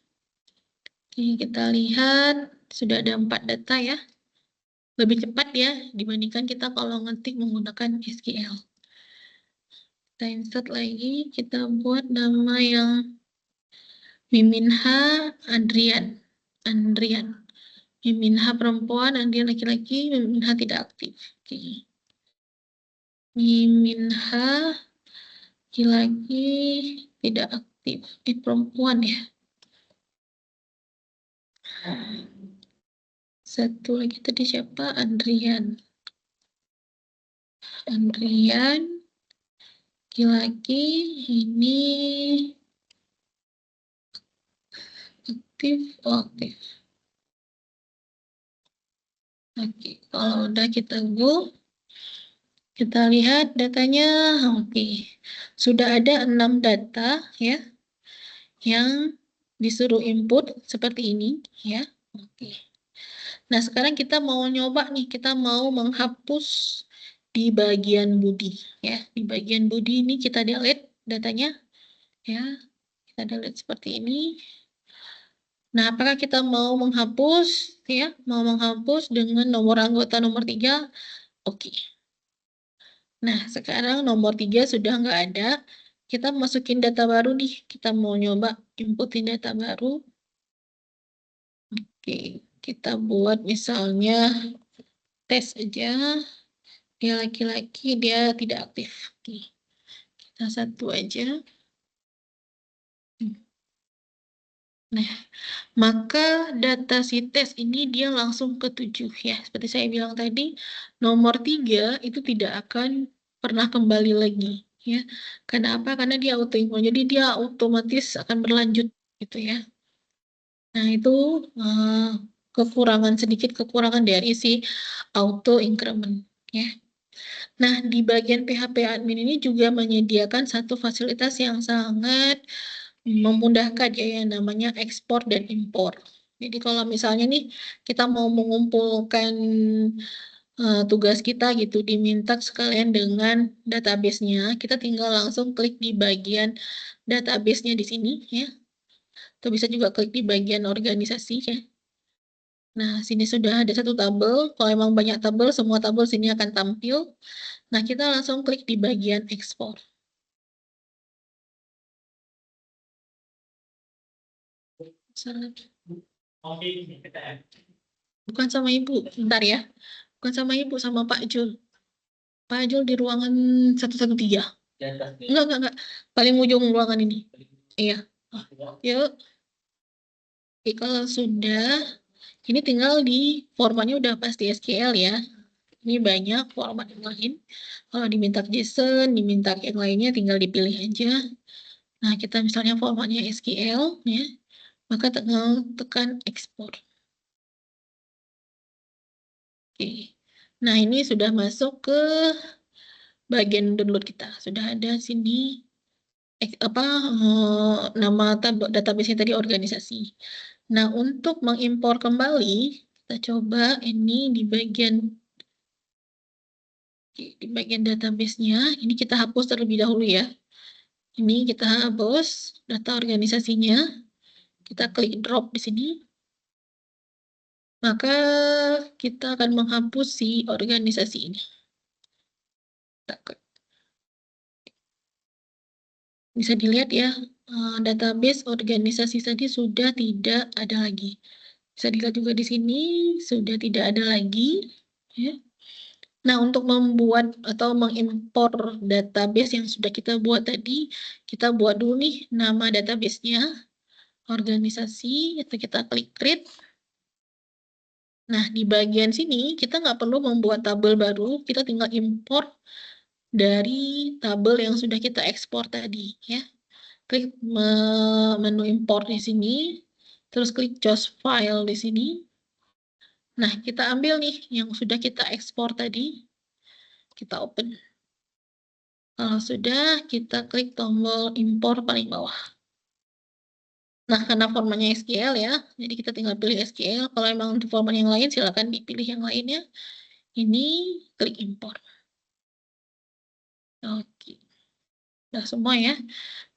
A: Oke, kita lihat sudah ada 4 data ya. Lebih cepat ya dibandingkan kita kalau ngetik menggunakan SQL. Kita insert lagi, kita buat nama yang Miminha Andrian. Miminha perempuan, Andrian laki-laki, Miminha tidak aktif. Oke. Miminha laki-laki tidak aktif. Perempuan ya. Satu lagi tadi siapa? Andrian. Laki-laki ini aktif. Oh, aktif. Oke, kalau udah kita go, kita lihat datanya. Oke, sudah ada 6 data ya yang disuruh input seperti ini ya. Oke. Nah, sekarang kita mau nyoba nih, kita mau menghapus di bagian Budi ya. Di bagian Budi ini kita delete datanya ya. Kita delete seperti ini. Nah, apakah kita mau menghapus ya? Mau menghapus dengan nomor anggota nomor 3? Oke. Nah, sekarang nomor 3 sudah nggak ada. Kita masukin data baru nih. Kita mau nyoba inputin data baru. Oke, kita buat misalnya tes aja. Dia laki-laki, dia tidak aktif. Oke, kita satu aja. Nah, maka data si tes ini dia langsung ke 7 ya. Seperti saya bilang tadi, nomor 3 itu tidak akan pernah kembali lagi ya. Kenapa? Karena dia auto increment. Jadi dia otomatis akan berlanjut gitu ya. Nah, itu sedikit kekurangan dari si auto increment ya. Nah, di bagian PHP admin ini juga menyediakan satu fasilitas yang sangat memudahkan ya yang namanya ekspor dan impor. Jadi kalau misalnya nih kita mau mengumpulkan tugas kita gitu diminta sekalian dengan database-nya, kita tinggal langsung klik di bagian database-nya di sini ya. Atau bisa juga klik di bagian organisasi ya. Nah, sini sudah ada satu tabel. Kalau emang banyak tabel, semua tabel sini akan tampil. Nah, kita langsung klik di bagian ekspor. Bukan sama Ibu, bentar ya. Bukan sama Ibu, sama Pak Jul. Pak Jul di ruangan 113. Enggak. Paling ujung ruangan ini. Iya. Yuk. Oke, kalau sudah, ini tinggal di formatnya udah pasti SQL ya. Ini banyak format yang lain. Kalau diminta JSON, diminta yang lainnya tinggal dipilih aja. Nah, kita misalnya formatnya SQL ya, maka tinggal tekan ekspor. Oke. Nah, ini sudah masuk ke bagian download kita. Sudah ada sini nama database tadi organisasi. Nah, untuk mengimpor kembali, kita coba ini di bagian database-nya. Ini kita hapus terlebih dahulu ya. Ini kita hapus data organisasinya. Kita klik drop di sini. Maka kita akan menghapus si organisasi ini. Bisa dilihat ya, database organisasi tadi sudah tidak ada lagi. Bisa dilihat juga di sini, sudah tidak ada lagi. Ya. Nah, untuk membuat atau mengimpor database yang sudah kita buat tadi, kita buat dulu nih nama database-nya, organisasi, atau kita klik create. Nah, di bagian sini kita nggak perlu membuat tabel baru, kita tinggal import dari tabel yang sudah kita ekspor tadi. Ya. Klik menu import di sini, terus klik choose file di sini. Nah, kita ambil nih yang sudah kita ekspor tadi, kita open. Kalau sudah, kita klik tombol impor paling bawah. Nah, karena formatnya SQL ya, jadi kita tinggal pilih SQL. Kalau emang untuk format yang lain, silakan dipilih yang lainnya. Ini klik impor. Oke. Nah, semua ya.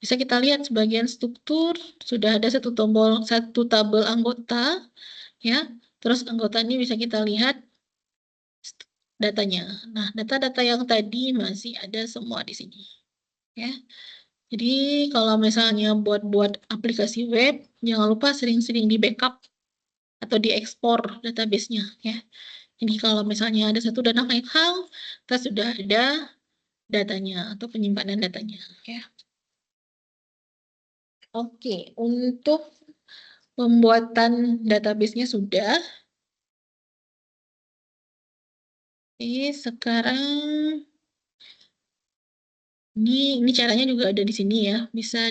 A: Bisa kita lihat sebagian struktur, sudah ada satu tabel anggota, ya. Terus anggota ini bisa kita lihat datanya. Nah, data-data yang tadi masih ada semua di sini. Ya. Jadi kalau misalnya buat aplikasi web, jangan lupa sering-sering di backup atau diekspor database-nya ya. Jadi kalau misalnya ada satu data lain hal, kita sudah ada datanya atau penyimpanan datanya ya. Oke, untuk pembuatan database-nya sudah. Sekarang ini caranya juga ada di sini ya. Bisa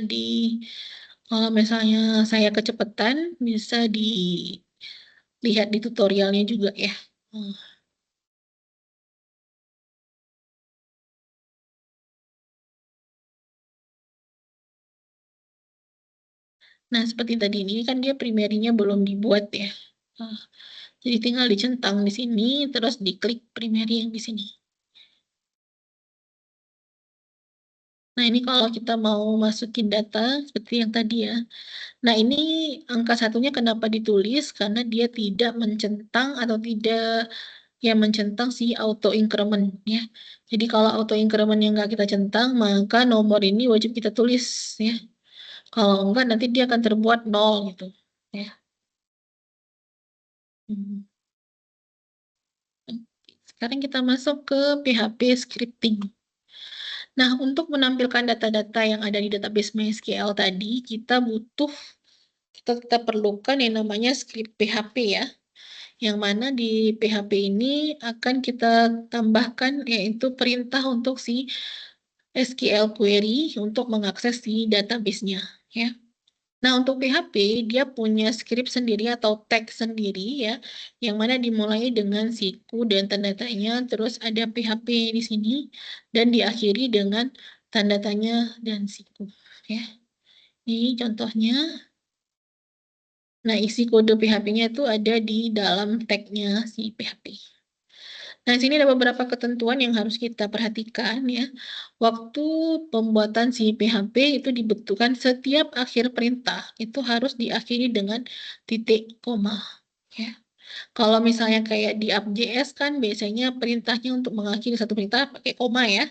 A: kalau misalnya saya kecepatan, bisa dilihat di tutorialnya juga ya. Nah, seperti tadi ini kan dia primerinya belum dibuat ya. Jadi tinggal dicentang di sini, terus diklik primary yang di sini. Nah, ini kalau kita mau masukin data seperti yang tadi ya. Nah, ini angka satunya kenapa ditulis? Karena dia tidak mencentang atau tidak mencentang si auto increment ya. Jadi kalau auto increment yang nggak kita centang, maka nomor ini wajib kita tulis ya. Kalau enggak nanti dia akan terbuat 0 gitu ya. Hmm. Sekarang kita masuk ke PHP scripting. Nah, untuk menampilkan data-data yang ada di database MySQL tadi, kita perlukan yang namanya script PHP ya. Yang mana di PHP ini akan kita tambahkan yaitu perintah untuk si SQL query untuk mengakses si database-nya ya. Nah, untuk PHP dia punya script sendiri atau tag sendiri ya, yang mana dimulai dengan siku dan tanda tanya, terus ada PHP di sini dan diakhiri dengan tanda tanya dan siku ya. Ini contohnya. Nah, isi kode PHP-nya itu ada di dalam tag-nya si PHP. Nah, di sini ada beberapa ketentuan yang harus kita perhatikan ya. Waktu pembuatan si PHP itu dibutuhkan setiap akhir perintah itu harus diakhiri dengan titik koma ya. Kalau misalnya kayak di app.js kan biasanya perintahnya untuk mengakhiri satu perintah pakai koma ya.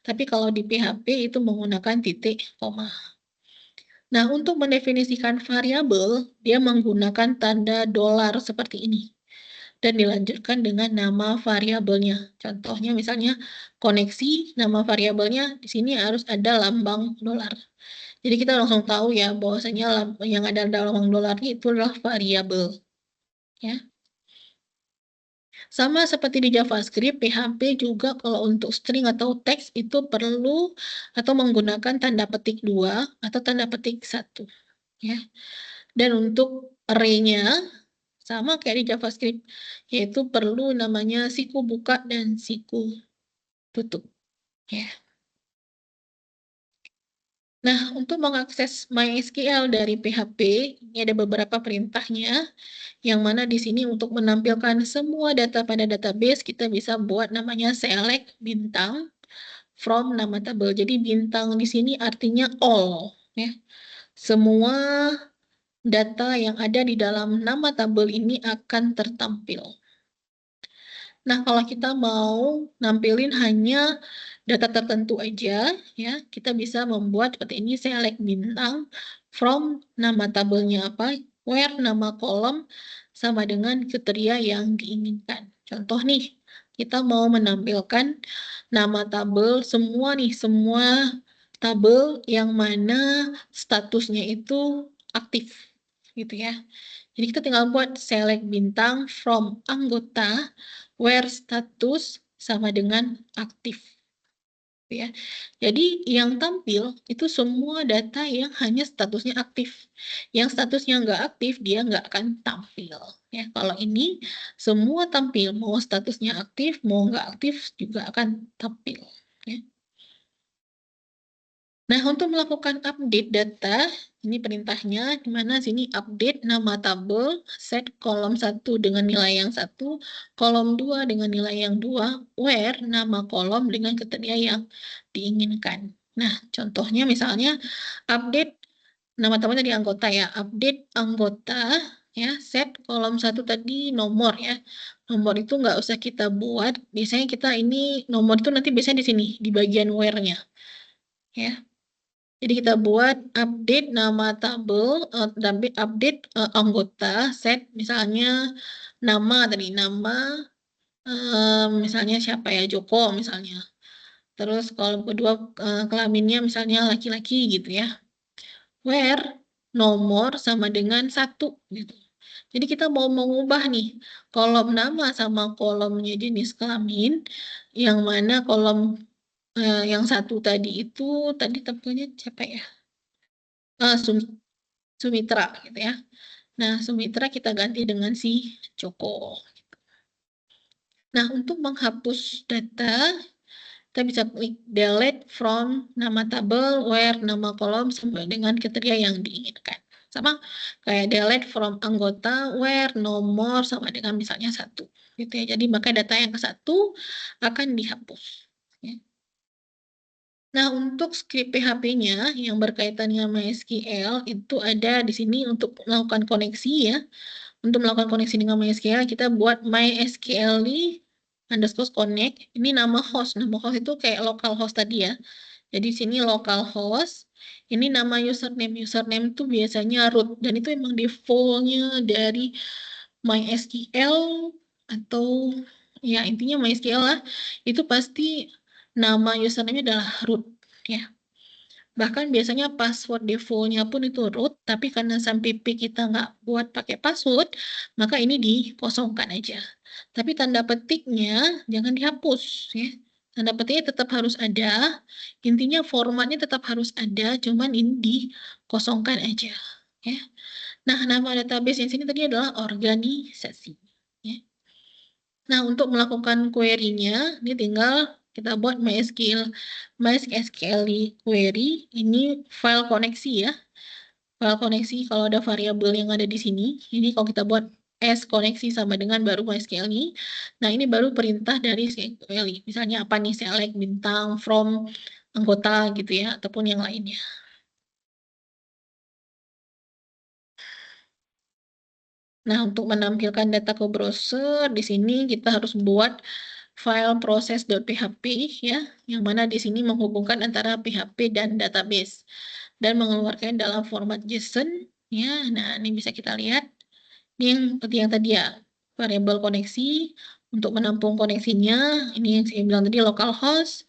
A: Tapi kalau di PHP itu menggunakan titik koma. Nah, untuk mendefinisikan variabel, dia menggunakan tanda dolar seperti ini dan dilanjutkan dengan nama variabelnya. Contohnya misalnya koneksi, nama variabelnya di sini harus ada lambang dolar. Jadi kita langsung tahu ya bahwasanya yang ada lambang dolarnya itu adalah variabel. Ya. Sama seperti di JavaScript, PHP juga kalau untuk string atau teks itu perlu atau menggunakan tanda petik 2 atau tanda petik 1. Ya. Dan untuk array-nya sama kayak di JavaScript, yaitu perlu namanya siku buka dan siku tutup. Ya. Nah, untuk mengakses MySQL dari PHP, ini ada beberapa perintahnya, yang mana di sini untuk menampilkan semua data pada database, kita bisa buat namanya select bintang from nama tabel. Jadi bintang di sini artinya all, ya. Semua data yang ada di dalam nama tabel ini akan tertampil. Nah, kalau kita mau nampilin hanya data tertentu aja, ya, kita bisa membuat seperti ini, select bintang, from nama tabelnya apa, where nama kolom, sama dengan kriteria yang diinginkan. Contoh nih, kita mau menampilkan nama tabel semua nih, semua tabel yang mana statusnya itu aktif, gitu ya. Jadi kita tinggal buat select bintang from anggota where status sama dengan aktif. Ya. Jadi yang tampil itu semua data yang hanya statusnya aktif. Yang statusnya nggak aktif, dia nggak akan tampil. Ya, kalau ini semua tampil, mau statusnya aktif, mau nggak aktif juga akan tampil. Ya. Nah, untuk melakukan update data, ini perintahnya, di mana sini update nama tabel, set kolom 1 dengan nilai yang 1, kolom 2 dengan nilai yang 2, where nama kolom dengan kriteria yang diinginkan. Nah, contohnya misalnya update nama tabel tadi anggota ya, update anggota, ya, set kolom 1 tadi nomor ya. Nomor itu nggak usah kita buat, biasanya kita ini nomor itu nanti biasanya di sini, di bagian where-nya. Ya. Jadi kita buat update nama tabel, update anggota, set misalnya nama tadi, nama misalnya siapa ya, Joko misalnya. Terus kolom kedua kelaminnya misalnya laki-laki gitu ya. Where nomor sama dengan 1 gitu. Jadi kita mau mengubah nih kolom nama sama kolomnya jenis kelamin, yang mana kolom yang 1 tadi itu tadi tampilnya siapa ya? Sumitra gitu ya. Nah, Sumitra kita ganti dengan si Joko. Nah, untuk menghapus data, kita bisa klik delete from nama tabel, where nama kolom sama dengan kriteria yang diinginkan. Sama kayak delete from anggota, where nomor sama dengan misalnya 1. Gitu ya. Jadi maka data yang ke 1 akan dihapus. Ya. Nah, untuk script PHP-nya yang berkaitan dengan MySQL itu ada di sini untuk melakukan koneksi ya. Untuk melakukan koneksi dengan MySQL, kita buat mysql_connect. Ini nama host. Nama host itu kayak localhost tadi ya. Jadi sini localhost. Ini nama username. Username itu biasanya root. Dan itu emang default-nya dari MySQL atau ya intinya MySQL lah. Itu pasti nama username-nya adalah root. Ya. Bahkan biasanya password default-nya pun itu root, tapi karena sampai P kita nggak buat pakai password, maka ini dikosongkan aja. Tapi tanda petiknya jangan dihapus, ya. Tanda petiknya tetap harus ada, intinya formatnya tetap harus ada, cuman ini dikosongkan aja. Ya. Nah, nama database yang sini tadi adalah organisasi. Ya. Nah, untuk melakukan query-nya, ini tinggal kita buat MySQL query, ini file koneksi ya. File koneksi kalau ada variabel yang ada di sini, ini kalau kita buat S koneksi sama dengan baru MySQL ini. Nah, ini baru perintah dari SQL. Misalnya apa nih, select bintang from anggota gitu ya, ataupun yang lainnya. Nah, untuk menampilkan data ke browser, di sini kita harus buat file process.php ya, yang mana di sini menghubungkan antara PHP dan database dan mengeluarkan dalam format JSON ya. Nah, ini bisa kita lihat. Ini yang seperti yang tadi ya, variabel koneksi untuk menampung koneksinya. Ini yang saya bilang tadi localhost,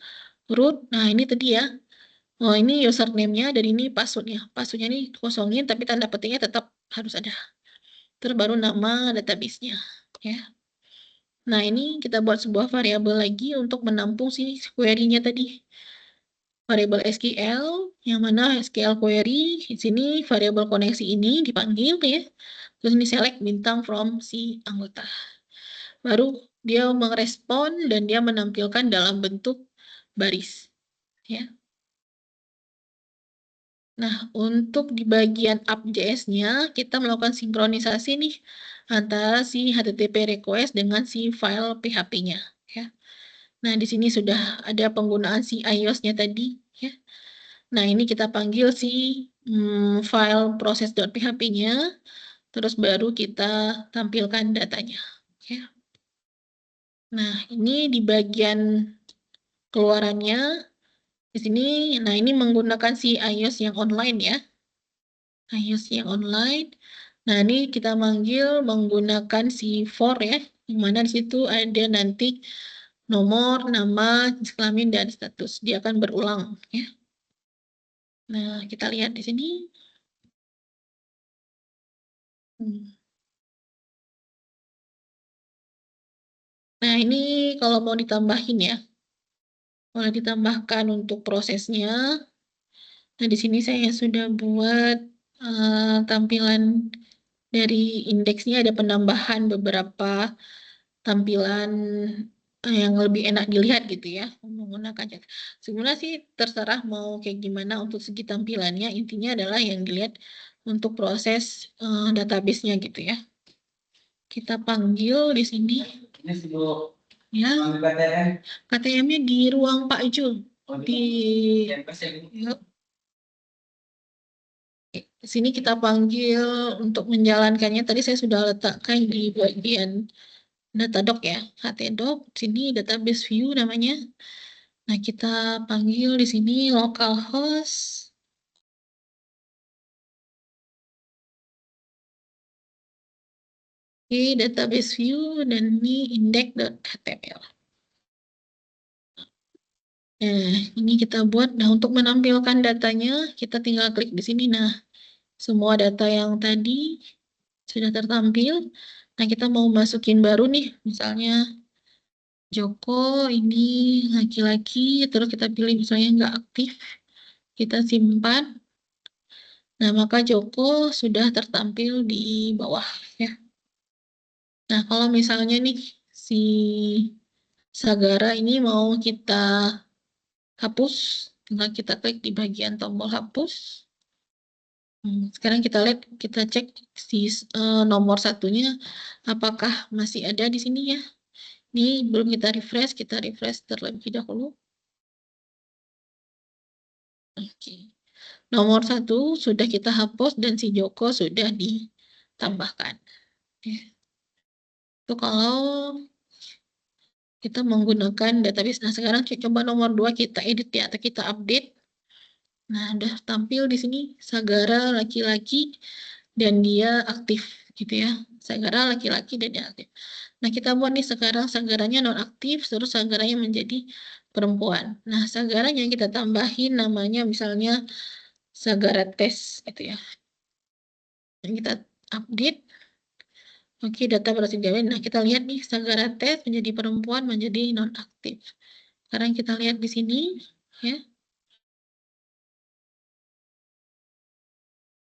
A: root. Nah, ini tadi ya. Oh, ini username-nya dan ini password-nya. Password-nya ini kosongin tapi tanda petiknya tetap harus ada. Terus baru nama database-nya ya. Nah, ini kita buat sebuah variabel lagi untuk menampung si query-nya tadi. Variabel SQL, yang mana SQL query, di sini variabel koneksi ini dipanggil ya. Terus ini select bintang from si anggota. Baru dia merespon dan dia menampilkan dalam bentuk baris. Ya. Nah, untuk di bagian app.js-nya, kita melakukan sinkronisasi nih antara si HTTP request dengan si file PHP-nya. Ya. Nah, di sini sudah ada penggunaan si iOS-nya tadi. Ya. Nah, ini kita panggil si file process.php-nya, terus baru kita tampilkan datanya. Ya. Nah, ini di bagian keluarannya, di sini, nah ini menggunakan si iOS yang online ya. iOS yang online. Nah, ini kita manggil menggunakan si for ya, yang mana di situ ada nanti nomor, nama, jenis kelamin, dan status. Dia akan berulang ya. Nah, kita lihat di sini. Nah, ini kalau mau ditambahin ya, boleh ditambahkan untuk prosesnya. Nah, di sini saya sudah buat tampilan dari indeksnya, ada penambahan beberapa tampilan yang lebih enak dilihat gitu ya, menggunakan chat. Sebenarnya sih terserah mau kayak gimana untuk segi tampilannya, intinya adalah yang dilihat untuk proses database-nya gitu ya. Kita panggil di sini. Ya, KTM-nya di ruang Pak Jul. Di yuk. Di sini kita panggil untuk menjalankannya. Tadi saya sudah letakkan di bagian Datadoc ya, htdoc. Sini database view namanya. Nah, kita panggil di sini localhost. Oke, database view dan ini index.html. Nah, ini kita buat. Nah, untuk menampilkan datanya, kita tinggal klik di sini. Nah, semua data yang tadi sudah tertampil. Nah, kita mau masukin baru nih, misalnya Joko ini laki-laki, terus kita pilih misalnya nggak aktif, kita simpan. Nah, maka Joko sudah tertampil di bawah ya. Nah, kalau misalnya nih si Sagara ini mau kita hapus, tinggal kita klik di bagian tombol hapus. Sekarang kita lihat, kita cek si nomor satunya apakah masih ada di sini ya. Ini belum kita refresh terlebih dahulu. Oke. Nomor 1 sudah kita hapus dan si Joko sudah ditambahkan. Itu kalau kita menggunakan database. Nah, sekarang coba nomor 2 kita edit ya, atau kita update. Nah, udah tampil di sini Sagara laki-laki dan dia aktif gitu ya. Sagara laki-laki dan dia aktif. Nah, kita buat nih sekarang Sagaranya nonaktif, terus Sagaranya menjadi perempuan. Nah, Sagaranya yang kita tambahin namanya misalnya Sagara tes gitu ya. Yang kita update. Oke, data berhasil diambil. Nah, kita lihat nih Sagara tes menjadi perempuan, menjadi nonaktif. Sekarang kita lihat di sini ya.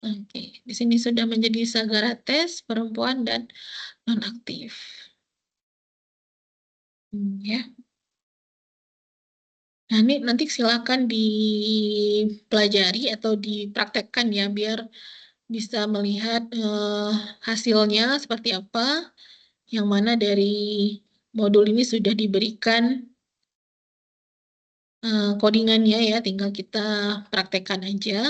A: Oke, di sini sudah menjadi Sagara tes perempuan dan nonaktif. Ya. Nah, ini nanti silakan dipelajari atau dipraktekkan ya biar bisa melihat hasilnya seperti apa, yang mana dari modul ini sudah diberikan codingannya ya, tinggal kita praktekkan aja.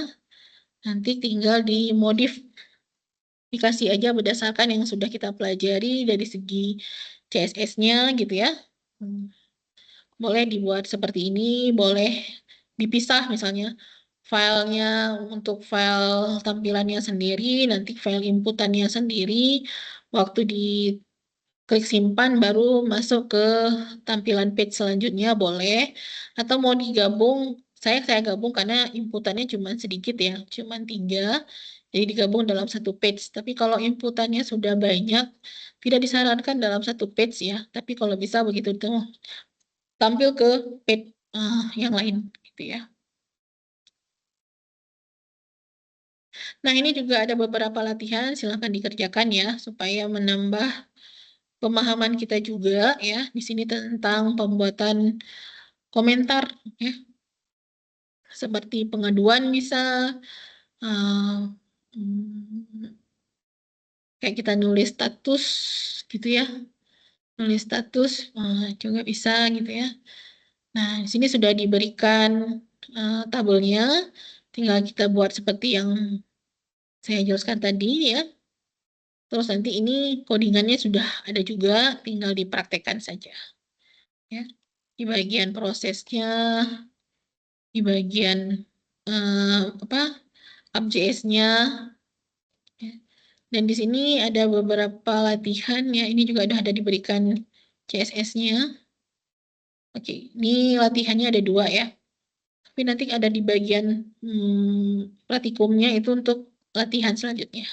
A: Nanti tinggal dimodif, dikasih aja berdasarkan yang sudah kita pelajari dari segi CSS-nya gitu ya. Boleh dibuat seperti ini, boleh dipisah misalnya filenya untuk file tampilannya sendiri, nanti file inputannya sendiri, waktu diklik simpan baru masuk ke tampilan page selanjutnya boleh, atau mau digabung, saya gabung karena inputannya cuma sedikit ya, cuma 3, jadi digabung dalam satu page. Tapi kalau inputannya sudah banyak, tidak disarankan dalam satu page ya, tapi kalau bisa begitu tuh tampil ke page yang lain gitu ya. Nah, ini juga ada beberapa latihan, silakan dikerjakan ya, supaya menambah pemahaman kita juga ya, di sini tentang pembuatan komentar ya, seperti pengaduan bisa, kayak kita nulis status gitu ya, nulis status juga bisa gitu ya. Nah, di sini sudah diberikan tabelnya, tinggal kita buat seperti yang saya jelaskan tadi ya. Terus nanti ini codingannya sudah ada juga, tinggal dipraktekkan saja. Ya. Di bagian prosesnya, di bagian AppJS-nya. Ya. Dan di sini ada beberapa latihan ya, ini juga ada diberikan CSS-nya. Oke, ini latihannya ada 2 ya. Tapi nanti ada di bagian praktikumnya itu untuk latihan selanjutnya.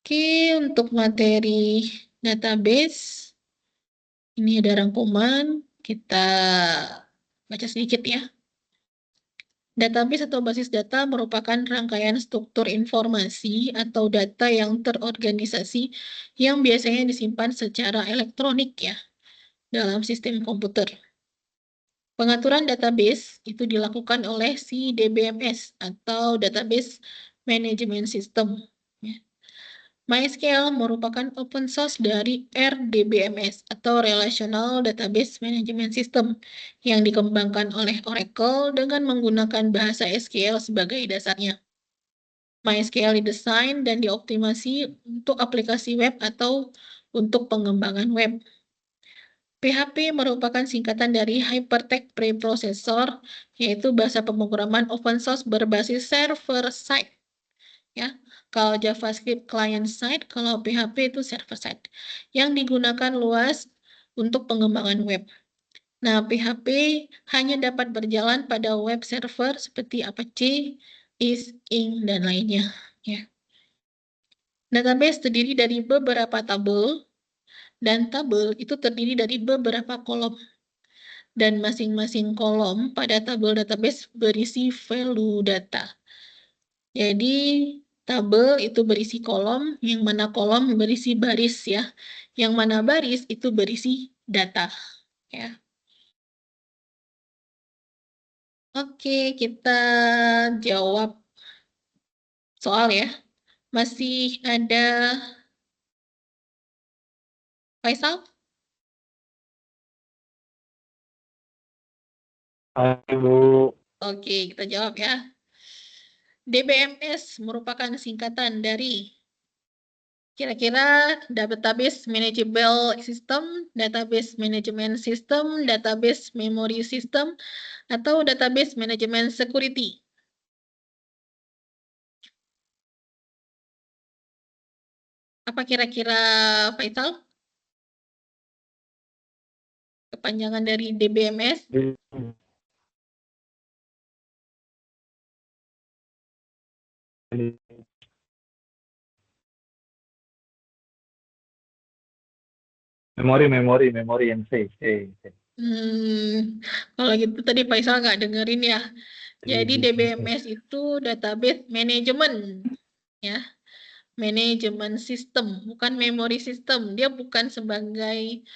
A: Oke, untuk materi database, ini ada rangkuman, kita baca sedikit ya. Database atau basis data merupakan rangkaian struktur informasi atau data yang terorganisasi yang biasanya disimpan secara elektronik ya dalam sistem komputer. Pengaturan database itu dilakukan oleh si DBMS atau Database Management System. MySQL merupakan open source dari RDBMS atau Relational Database Management System yang dikembangkan oleh Oracle dengan menggunakan bahasa SQL sebagai dasarnya. MySQL didesain dan dioptimasi untuk aplikasi web atau untuk pengembangan web. PHP merupakan singkatan dari Hypertext Preprocessor, yaitu bahasa pemrograman open source berbasis server-side. Ya, kalau JavaScript client-side, kalau PHP itu server-side, yang digunakan luas untuk pengembangan web. Nah, PHP hanya dapat berjalan pada web server seperti Apache, Is.ing, dan lainnya. Ya. Database terdiri dari beberapa tabel, dan tabel itu terdiri dari beberapa kolom. Dan masing-masing kolom pada tabel database berisi value data. Jadi, tabel itu berisi kolom, yang mana kolom berisi baris ya. Yang mana baris itu berisi data. Ya. Oke, kita jawab soal ya. Masih ada Faisal?
B: Ayo.
A: Oke, kita jawab ya. DBMS merupakan singkatan dari kira-kira database manageable system, database management system, database memory system, atau database management security. Apa kira-kira Faisal? Kepanjangan dari DBMS?
B: Memori yang C.
A: Kalau gitu tadi Faisal nggak dengerin ya. Jadi DBMS itu database management, ya, manajemen sistem, bukan memory system. Dia bukan sebagai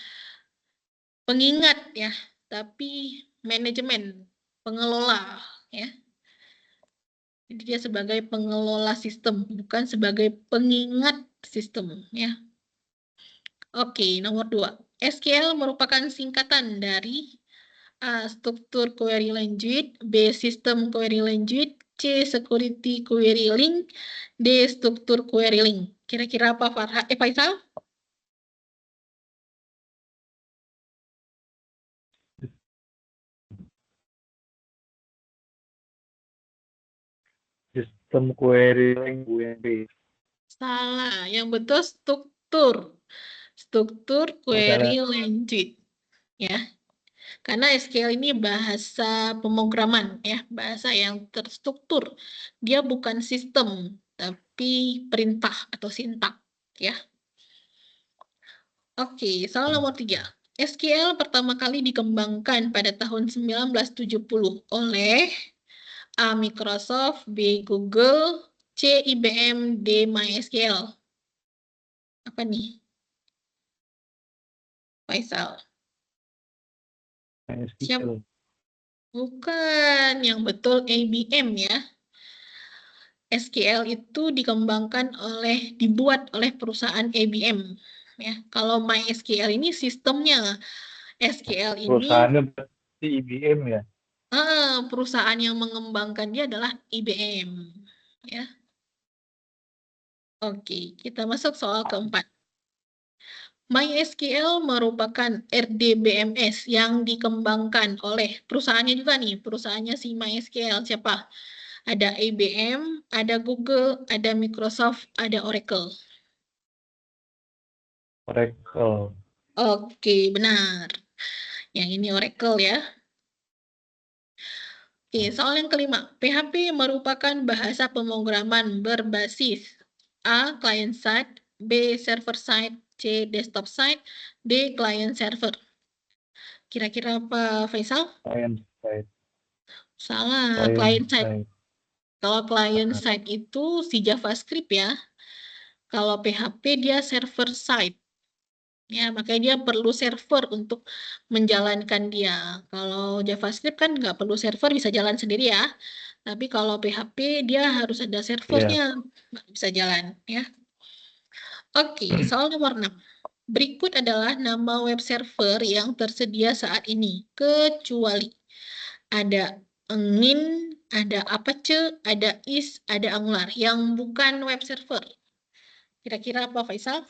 A: pengingat ya, tapi manajemen, pengelola ya. Jadi dia sebagai pengelola sistem, bukan sebagai pengingat sistem, ya. Oke, nomor 2. SQL merupakan singkatan dari A. Struktur query language, B. Sistem query language, C. Security query link, D. Struktur query link. Kira-kira apa, Faisal?
B: Sistem query language.
A: Salah. Yang betul struktur. Struktur
B: Misalnya
A: query language. Ya. Karena SQL ini bahasa pemrograman, ya, bahasa yang terstruktur. Dia bukan sistem, tapi perintah atau sintak, ya. Oke, soal nomor 3. SQL pertama kali dikembangkan pada tahun 1970 oleh A. Microsoft, B. Google, C. IBM, D. MySQL. Apa nih, Faisal? Siap?
B: SQL.
A: Bukan, yang betul IBM, ya. SQL itu dibuat oleh perusahaan IBM. Ya, kalau MySQL ini sistemnya, SQL ini
B: Perusahaannya berarti IBM ya.
A: perusahaan yang mengembangkan dia adalah IBM. Ya, oke, kita masuk soal keempat. MySQL merupakan RDBMS yang dikembangkan oleh perusahaannya juga nih, perusahaannya si MySQL siapa? Ada IBM, ada Google, ada Microsoft, ada Oracle.
B: Oracle.
A: Oke, benar. Yang ini Oracle, ya. Oke, soal yang kelima. PHP merupakan bahasa pemrograman berbasis A. Client side, B. Server side, C. Desktop side, D. Client server. Kira-kira apa, Faisal?
B: Client side.
A: Salah,
B: Client
A: client side.
B: side.
A: Kalau client side itu si JavaScript, ya. Kalau PHP dia server side. Ya, makanya dia perlu server untuk menjalankan dia. Kalau JavaScript kan nggak perlu server, bisa jalan sendiri, ya. Tapi kalau PHP dia harus ada
B: Ya.
A: servernya, nggak bisa jalan, ya. Oke, soal nomor 6. Berikut adalah nama web server yang tersedia saat ini, kecuali ada Engine, ada Apache, ada Is, ada Angular, yang bukan web server. Kira-kira apa, Faisal?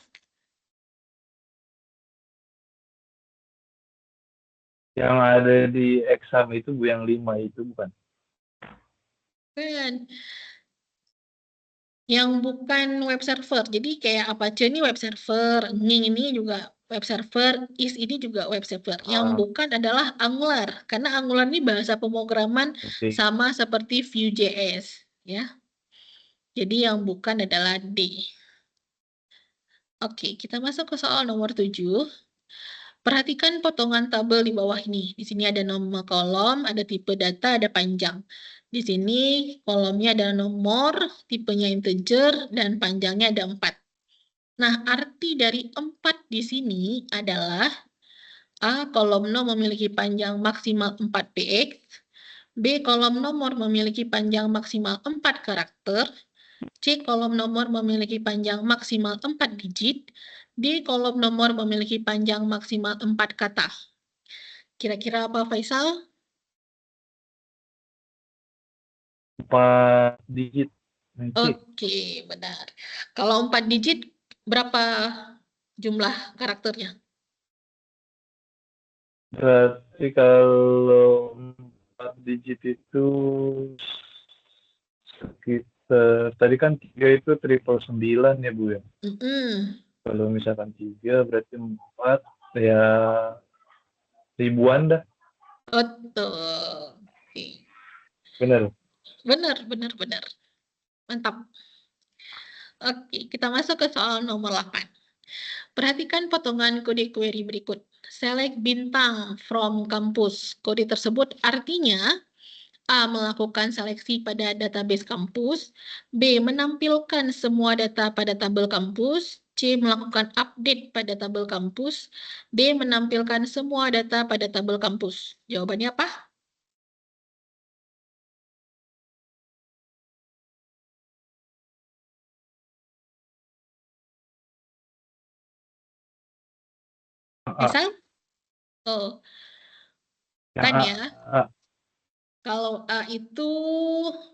B: Yang ada di exam itu Bu, yang 5 itu bukan?
A: Kan yang bukan web server. Jadi kayak Apache ini web server, Nging ini juga web server, Is ini juga web server. Yang
B: Ah,
A: bukan adalah Angular, karena Angular ini bahasa pemrograman
B: oke.
A: sama seperti Vue.js, ya. Jadi yang bukan adalah D. Oke, kita masuk ke soal nomor 7. Perhatikan potongan tabel di bawah ini. Di sini ada nomor kolom, ada tipe data, ada panjang. Di sini kolomnya ada nomor, tipenya integer, dan panjangnya ada 4. Nah, arti dari 4 di sini adalah A. Kolom nom memiliki panjang maksimal 4 px, B. Kolom nomor memiliki panjang maksimal 4 karakter, C. Kolom nomor memiliki panjang maksimal 4 digit, D. Kolom nomor memiliki panjang maksimal 4 kata. Kira-kira apa, Faisal?
B: 4 digit. Nanti
A: Oke, benar. Kalau 4 digit, berapa jumlah karakternya?
B: berarti kalau 4 digit itu sekitar, tadi kan 3 itu triple 9 ya Bu ya.
A: Mm-mm.
B: Kalau misalkan 3 berarti 4 ya ribuan dah.
A: Betul. Oke.
B: Bener.
A: Benar, benar, benar. Mantap. Oke, kita masuk ke soal nomor 8. Perhatikan potongan kode query berikut. Select bintang from kampus. Kode tersebut artinya A. Melakukan seleksi pada database kampus, B. Menampilkan semua data pada tabel kampus, C. Melakukan update pada tabel kampus, D. Menampilkan semua data pada tabel kampus. Jawabannya apa?
B: A.
A: Misal, oh,
B: Yang
A: kan
B: A.
A: ya,
B: A.
A: kalau A itu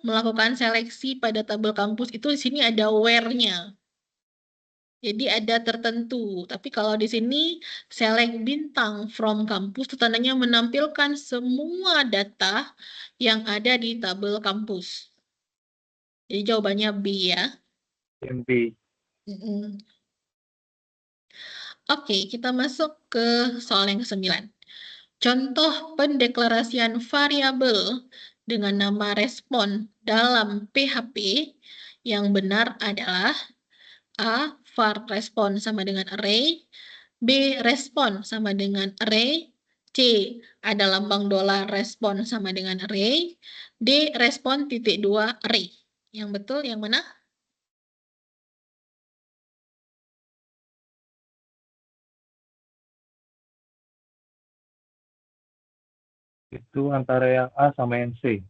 A: melakukan seleksi pada tabel kampus itu di sini ada where-nya. Jadi ada tertentu. Tapi kalau di sini select bintang from kampus itu tandanya menampilkan semua data yang ada di tabel kampus. Jadi jawabannya B ya.
B: Yang B.
A: Mm-mm. Oke, kita masuk ke soal yang ke-9. Contoh pendeklarasian variabel dengan nama respon dalam PHP yang benar adalah A. var respon sama dengan array, B. respon sama dengan array, C. ada lambang dolar respon sama dengan array, D. respon titik 2 array. Yang betul yang mana?
B: Itu antara yang A sama yang C.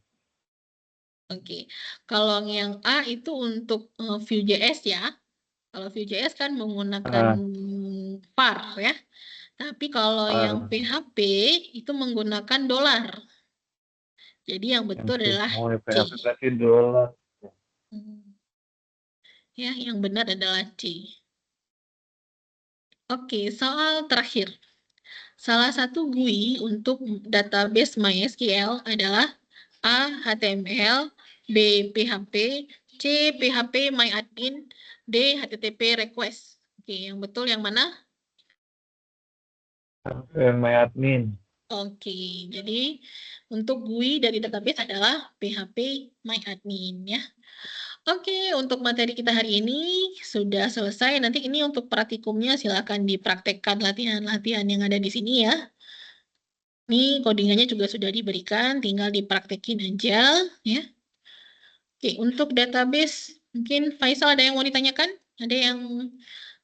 A: Oke, kalau yang A itu untuk Vue.js ya. Kalau Vue.js kan menggunakan
B: Ah,
A: var ya. Tapi kalau yang
B: var.
A: PHP itu menggunakan dolar. Jadi yang
B: Yang
A: betul
B: C.
A: adalah
B: Oh, ya,
A: C.
B: PHP berarti dolar.
A: Hmm. Ya, yang benar adalah C. Oke, soal terakhir. Salah satu GUI untuk database MySQL adalah A. HTML, B. PHP, C. PHP MyAdmin, D. HTTP request. Oke, yang betul yang mana?
B: MyAdmin.
A: Oke, jadi untuk GUI dari database adalah PHP MyAdmin ya. Oke, untuk materi kita hari ini sudah selesai. Nanti ini untuk praktikumnya silakan dipraktekkan latihan-latihan yang ada di sini ya. Ini codingannya juga sudah diberikan, tinggal dipraktekin aja ya. Oke, untuk database mungkin Faisal ada yang mau ditanyakan? Ada yang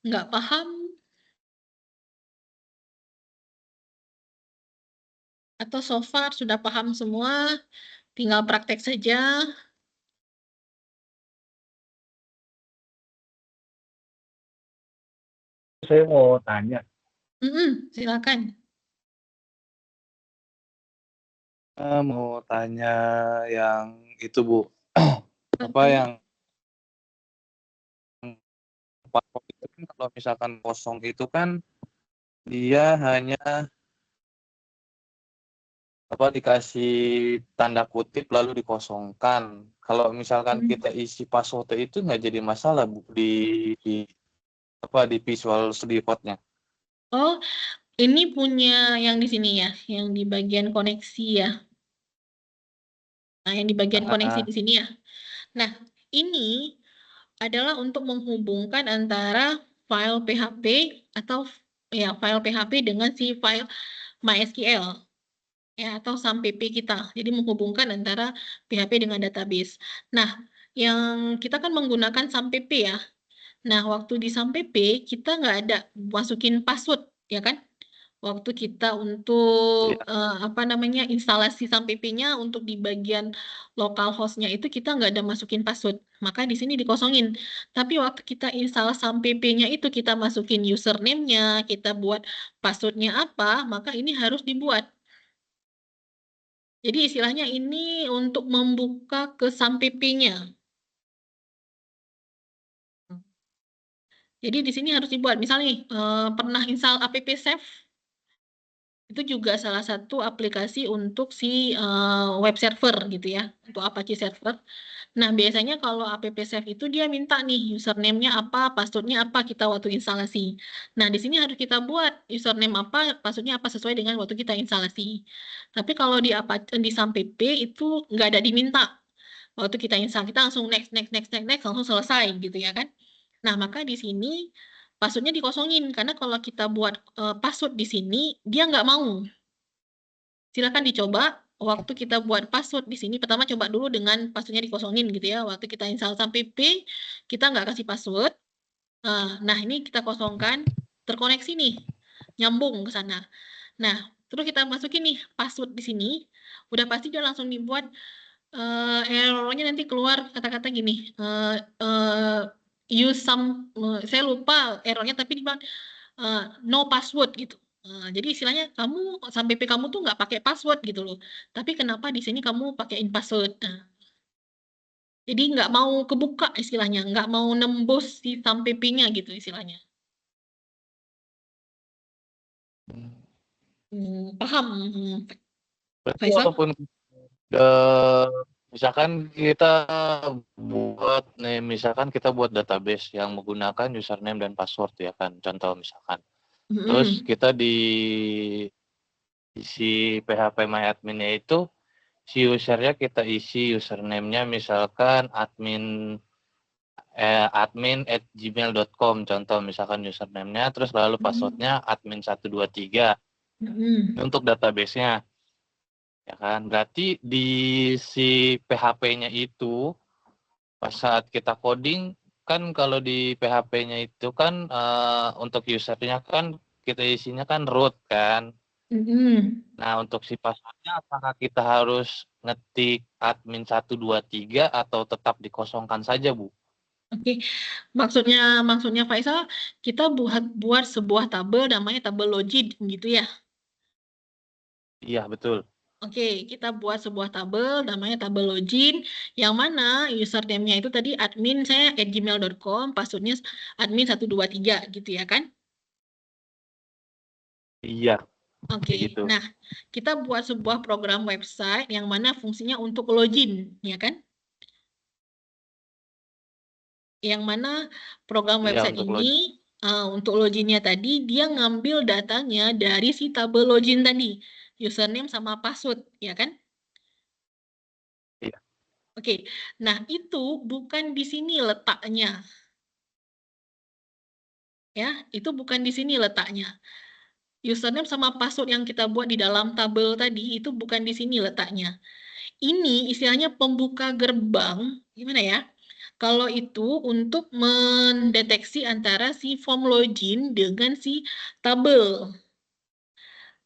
A: nggak paham atau so far sudah paham semua? Tinggal praktek saja.
B: Saya mau tanya.
A: Silakan.
C: Mau tanya yang itu Bu, apa
A: Oke.
C: yang kosong itu kan kalau misalkan kosong itu kan dia hanya apa dikasih tanda kutip lalu dikosongkan. Kalau misalkan kita isi password itu nggak jadi masalah Bu di apa di Visual Studio Code-nya.
A: Oh, ini punya yang di sini ya, yang di bagian koneksi ya. Nah, yang di bagian koneksi
C: Ah,
A: di sini ya. Nah, ini adalah untuk menghubungkan antara file PHP atau ya file PHP dengan si file MySQL ya atau SAM-PP kita. Jadi menghubungkan antara PHP dengan database. Nah, yang kita kan menggunakan SAM-PP ya. Nah, waktu di SAM-PP kita nggak ada masukin password ya kan? Waktu kita untuk
C: iya.
A: apa namanya instalasi SAM-PP-nya untuk di bagian localhost-nya itu kita nggak ada masukin password, maka di sini dikosongin. Tapi waktu kita install SAM-PP-nya itu kita masukin username-nya, kita buat password-nya apa, maka ini harus dibuat. Jadi istilahnya ini untuk membuka ke SAM-PP-nya. Jadi di sini harus dibuat. Misalnya nih, pernah install app save itu juga salah satu aplikasi untuk si web server gitu ya, untuk Apache server. Nah, biasanya kalau app save itu dia minta nih username-nya apa, password-nya apa kita waktu instalasi. Nah, di sini harus kita buat username apa, password-nya apa sesuai dengan waktu kita instalasi. Tapi kalau di di SAMPP itu nggak ada diminta. Waktu kita install, kita langsung next, next, next, next, next, langsung selesai gitu ya kan. Nah, maka di sini passwordnya dikosongin karena kalau kita buat password di sini dia nggak mau. Silakan dicoba waktu kita buat password di sini. Pertama coba dulu dengan passwordnya dikosongin gitu ya. Waktu kita install SAMPP kita nggak kasih password. Nah, ini kita kosongkan, terkoneksi nih, nyambung ke sana. Nah, terus kita masukin nih password di sini. Udah pasti dia langsung dibuat errornya nanti keluar kata-kata gini. Use some, saya lupa errornya tapi dibilang no password gitu. Jadi istilahnya kamu sampai P kamu tuh nggak pakai password gitu loh. Tapi kenapa di sini kamu pakaiin password? Nah, jadi nggak mau kebuka istilahnya, nggak mau nembus si sampai P-nya gitu istilahnya. Paham,
C: Berarti
A: Faisal?
C: walaupun eh, misalkan kita misalkan kita buat database yang menggunakan username dan password ya kan, contoh misalkan. Terus
A: Mm-mm.
C: kita di isi PHP MyAdmin-nya itu si usernya kita isi username-nya misalkan admin@gmail.com contoh misalkan username-nya, terus lalu password-nya admin123
A: Mm-mm.
C: untuk database-nya. Ya kan, berarti di si PHP-nya itu pas saat kita coding kan kalau di PHP-nya itu kan untuk usernya kan kita isinya kan root kan.
A: Mm-mm.
C: Nah, untuk si passwordnya apakah kita harus ngetik admin123 atau tetap dikosongkan saja, Bu?
A: Oke, maksudnya Faisal, kita buat sebuah tabel namanya tabel login gitu ya.
C: Iya, betul.
A: Oke, kita buat sebuah tabel namanya tabel login yang mana username-nya itu tadi admin saya @gmail.com, passwordnya admin123 gitu ya kan?
C: Iya,
A: Oke,
C: kayak gitu.
A: nah kita buat sebuah program website yang mana fungsinya untuk login, ya kan? Yang mana program
C: Iya,
A: website
C: untuk login.
A: ini untuk loginnya tadi dia ngambil datanya dari si tabel login tadi, username sama password, ya kan?
C: Iya.
A: Oke, nah itu bukan di sini letaknya, ya, itu bukan di sini letaknya. Username sama password yang kita buat di dalam tabel tadi itu bukan di sini letaknya. Ini istilahnya pembuka gerbang, gimana ya? Kalau itu untuk mendeteksi antara si form login dengan si tabel.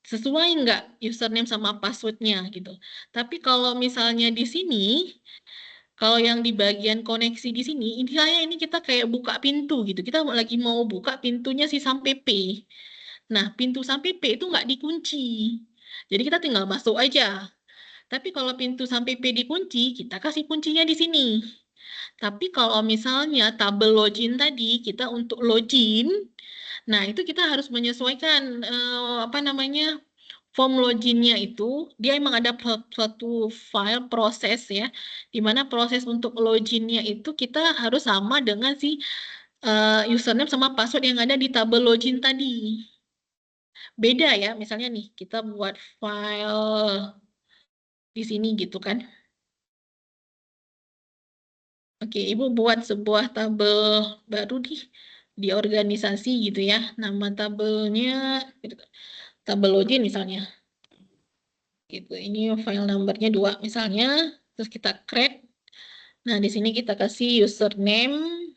A: Sesuai nggak username sama passwordnya gitu. Tapi kalau misalnya di sini, kalau yang di bagian koneksi di sini, intinya ini kita kayak buka pintu gitu. Kita lagi mau buka pintunya si sampai P. Nah, pintu sampai P itu nggak dikunci. Jadi kita tinggal masuk aja. Tapi kalau pintu sampai P dikunci, kita kasih kuncinya di sini. Tapi kalau misalnya tabel login tadi, kita untuk login, nah itu kita harus menyesuaikan apa namanya form loginnya itu dia emang ada suatu file proses ya, di mana proses untuk loginnya itu kita harus sama dengan si username sama password yang ada di tabel login tadi. Beda ya, misalnya nih kita buat file di sini gitu kan. Oke, Ibu buat sebuah tabel baru di organisasi gitu ya. Nama tabelnya gitu. Tabel login misalnya. Gitu. Ini file numbernya 2 misalnya. Terus kita create. Nah, di sini kita kasih username.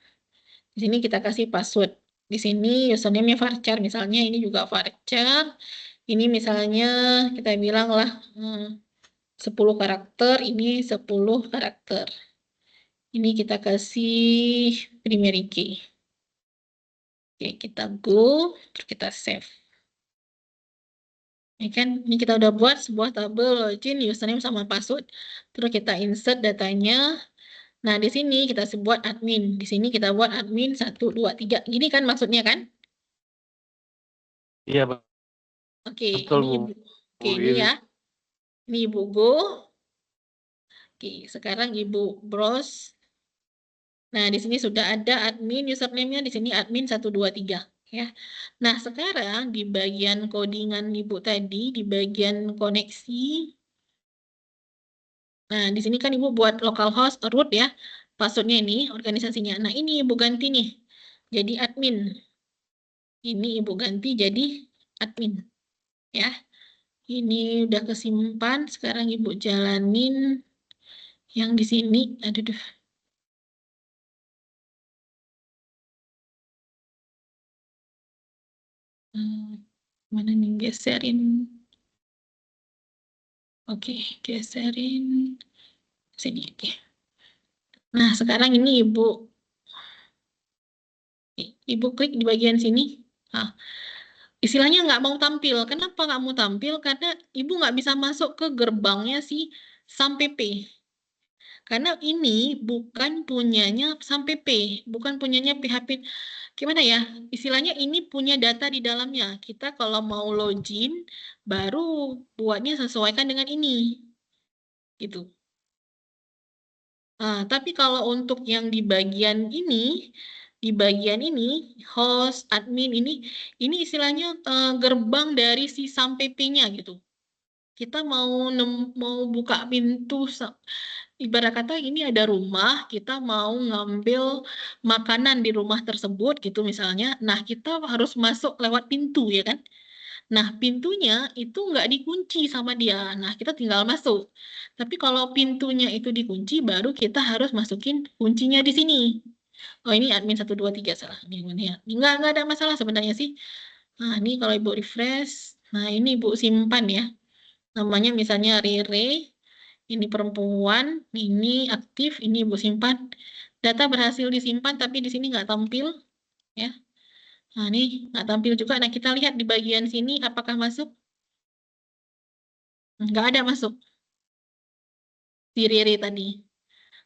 A: Di sini kita kasih password. Di sini username-nya varchar misalnya. Ini juga varchar. Ini misalnya kita bilang lah 10 karakter. Ini 10 karakter. Ini kita kasih primary key. Oke, kita go, terus kita save. Ini kan, ini kita udah buat sebuah tabel login, username sama password. Terus kita insert datanya. Nah, di sini kita buat admin. Di sini kita buat admin 1, 2, 3. Gini kan maksudnya kan?
C: Iya,
A: Oke,
C: betul,
A: ini
C: Bu.
A: Ibu. Oke,
C: Bu,
A: ini
C: ini.
A: ya. Ini Ibu go. Oke, sekarang Ibu browse. Nah, di sini sudah ada admin username-nya, di sini admin 1, 2, 3. Ya. Nah, sekarang di bagian codingan Ibu tadi, di bagian koneksi, nah, di sini kan Ibu buat localhost root ya, passwordnya ini, organisasinya. Nah, ini Ibu ganti nih, jadi admin. Ini Ibu ganti jadi admin. Ya, ini udah kesimpan, sekarang Ibu jalanin yang di sini. Aduh, duh. Mana nih geserin? Oke, geserin sini. Oke. Nah, sekarang ini Ibu klik di bagian sini. Nah, istilahnya nggak mau tampil. Kenapa nggak mau tampil? Karena ibu nggak bisa masuk ke gerbangnya si SAM PP. Karena ini bukan punyanya SAM PP, bukan punyanya PHP. Gimana ya? Istilahnya ini punya data di dalamnya. Kita kalau mau login, baru buatnya sesuaikan dengan ini. Gitu. Tapi kalau untuk yang di bagian ini, host, admin ini istilahnya gerbang dari si SAM PP-nya gitu. Kita mau buka pintu, ibarat kata ini ada rumah, kita mau ngambil makanan di rumah tersebut gitu misalnya. Nah, kita harus masuk lewat pintu ya kan. Nah, pintunya itu nggak dikunci sama dia. Nah, kita tinggal masuk. Tapi kalau pintunya itu dikunci, baru kita harus masukin kuncinya di sini. Oh, ini admin 123 salah. Ini ya. Nggak ada masalah sebenarnya sih. Nah, ini kalau Ibu refresh. Nah, ini Ibu simpan ya. Namanya misalnya Rere. Ini perempuan. Ini aktif. Ini Ibu simpan. Data berhasil disimpan, tapi di sini nggak tampil. Ya. Nah, ini nggak tampil juga. Nah, kita lihat di bagian sini apakah masuk. Nggak ada masuk di Rere tadi.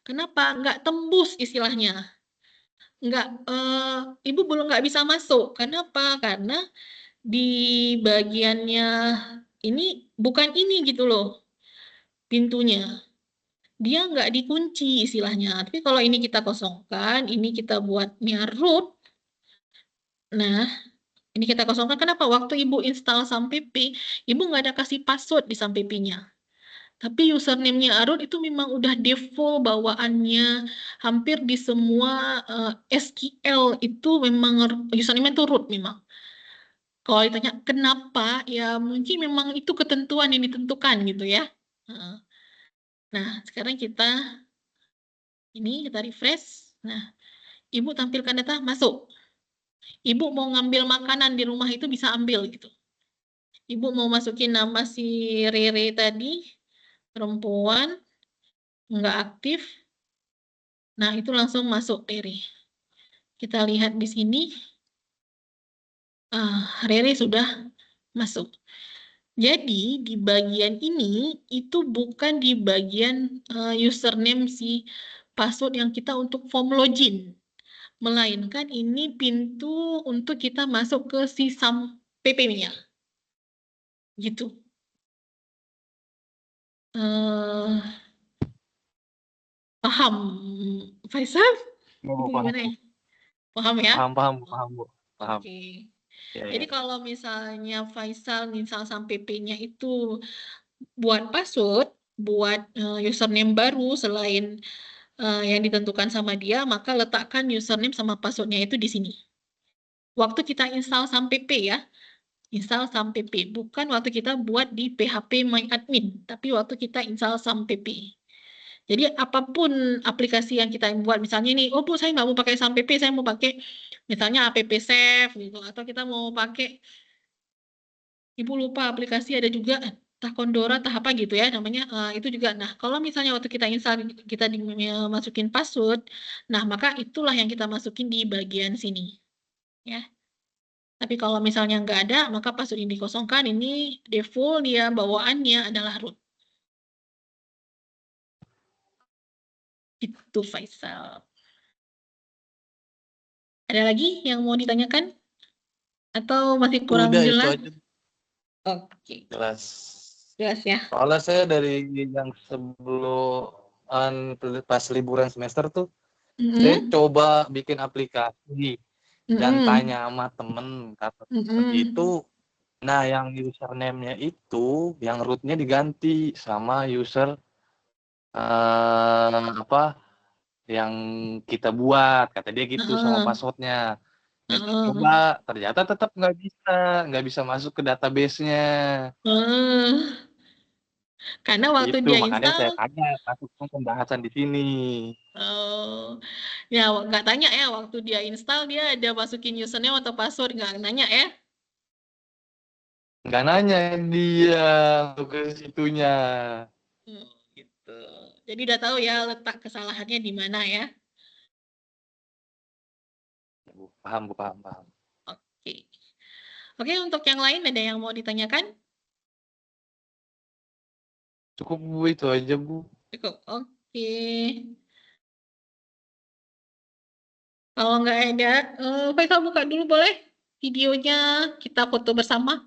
A: Kenapa? Nggak tembus istilahnya. Nggak, Ibu belum nggak bisa masuk. Kenapa? Karena di bagiannya ini bukan ini gitu loh pintunya. Dia nggak dikunci istilahnya. Tapi kalau ini kita kosongkan, ini kita buatnya root. Nah, ini kita kosongkan. Kenapa? Waktu Ibu install SAMPP, Ibu nggak ada kasih password di SAMPP-nya. Tapi username-nya Arut itu memang udah default bawaannya hampir di semua SQL itu memang username itu root memang. Kalau ditanya kenapa, ya mungkin memang itu ketentuan yang ditentukan gitu ya. Nah, sekarang kita refresh. Nah, Ibu tampilkan data masuk. Ibu mau ngambil makanan di rumah itu bisa ambil gitu. Ibu mau masukin nama si Rere tadi, perempuan, nggak aktif. Nah, itu langsung masuk Rere. Kita lihat di sini, Rere sudah masuk. Jadi, di bagian ini, itu bukan di bagian username si password yang kita untuk form login. Melainkan ini pintu untuk kita masuk ke si SAM PP-nya. Gitu. Paham, Faisal?
C: Oh,
A: Itu
C: paham,
A: gimana ya? Paham ya?
C: paham, Bu. Paham.
A: Oke.
C: Ya,
A: Jadi
C: ya.
A: kalau misalnya Faisal misal sampai PP-nya itu buat password, buat username baru selain yang ditentukan sama dia, maka letakkan username sama passwordnya itu di sini. Waktu kita install sampai PP ya, install SAM PP. Bukan waktu kita buat di PHP MyAdmin, tapi waktu kita install SAM PP. Jadi apapun aplikasi yang kita buat, misalnya ini, oh Bu, saya nggak mau pakai SAM PP, saya mau pakai misalnya app save gitu, atau kita mau pakai, Ibu lupa aplikasi ada juga entah Kondora, entah apa gitu ya namanya, itu juga. Nah, kalau misalnya waktu kita install kita masukin password, nah maka itulah yang kita masukin di bagian sini, ya. Tapi kalau misalnya nggak ada, maka password ini dikosongkan. Ini default dia bawaannya adalah root. Itu Faisal. Ada lagi yang mau ditanyakan? Atau masih kurang
C: Udah, itu
A: jelas?
C: aja
A: Oke,
C: jelas.
A: jelas ya.
C: Soalnya saya dari yang sebelum pas liburan semester tuh, saya
A: Mm-mm.
C: coba bikin aplikasi dan
A: Mm-mm.
C: tanya sama temen, kata temen
A: Mm-mm.
C: itu, nah yang username-nya itu, yang root-nya diganti sama user apa yang kita buat, kata dia gitu sama
A: Heeh.
C: passwordnya. Dan saya
A: Heeh.
C: coba, ternyata tetap nggak bisa masuk ke database-nya.
A: Heeh. Karena waktu
C: Itu
A: dia
C: makanya
A: install,
C: saya tanya masuk pembahasan di sini.
A: ya nggak tanya ya, waktu dia install dia ada masukin username atau password, nggak nanya ya.
C: Nggak nanya dia untuk ke situnya.
A: Hmm, gitu. Jadi udah tahu ya letak kesalahannya di mana ya.
C: Paham, Bu, paham.
A: Oke. Oke, untuk yang lain ada yang mau ditanyakan?
C: Cukup Bu, itu aja Bu.
A: Cukup. Oke. Kalau nggak ada, Faisal buka dulu boleh videonya, kita foto bersama.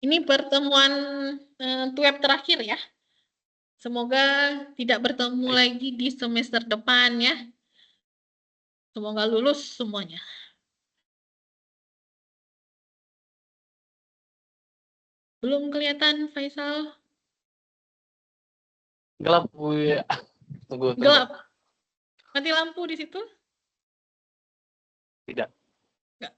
A: Ini pertemuan web terakhir ya. Semoga tidak bertemu
C: Baik.
A: lagi di semester depan ya. Semoga lulus semuanya. Belum kelihatan Faisal?
C: Gelap Bu ya. Tunggu.
A: Gelap. Mati lampu di situ?
C: Tidak.
A: Enggak.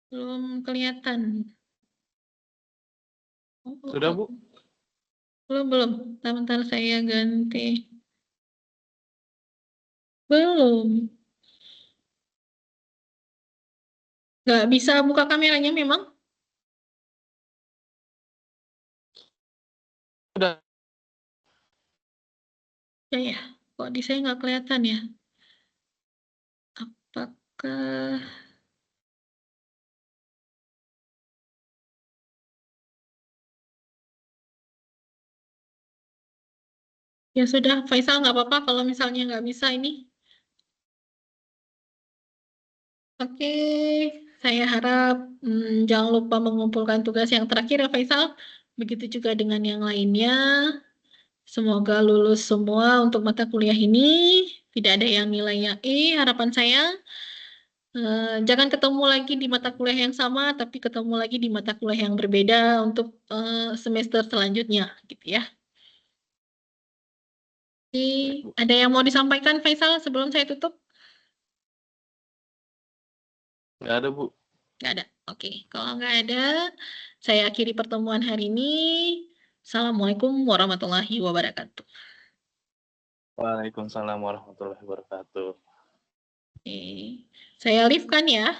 A: Belum kelihatan.
C: Sudah Bu?
A: Belum. Bentar saya ganti. Belum. Nggak bisa buka kameranya memang?
C: Sudah.
A: Ya. Kok di saya nggak kelihatan ya? Apakah... Ya sudah, Faisal nggak apa-apa kalau misalnya nggak bisa ini. Oke, saya harap jangan lupa mengumpulkan tugas yang terakhir ya Faisal. Begitu juga dengan yang lainnya. Semoga lulus semua untuk mata kuliah ini. Tidak ada yang nilainya E, harapan saya. Jangan ketemu lagi di mata kuliah yang sama, tapi ketemu lagi di mata kuliah yang berbeda untuk semester selanjutnya, gitu ya. Oke,
C: Baik, Bu.
A: ada yang mau disampaikan Faisal sebelum saya tutup?
C: Nggak ada Bu.
A: Nggak ada. Oke, kalau nggak ada, saya akhiri pertemuan hari ini. Assalamualaikum warahmatullahi wabarakatuh.
C: Waalaikumsalam warahmatullahi wabarakatuh.
A: Oke, saya live kan ya?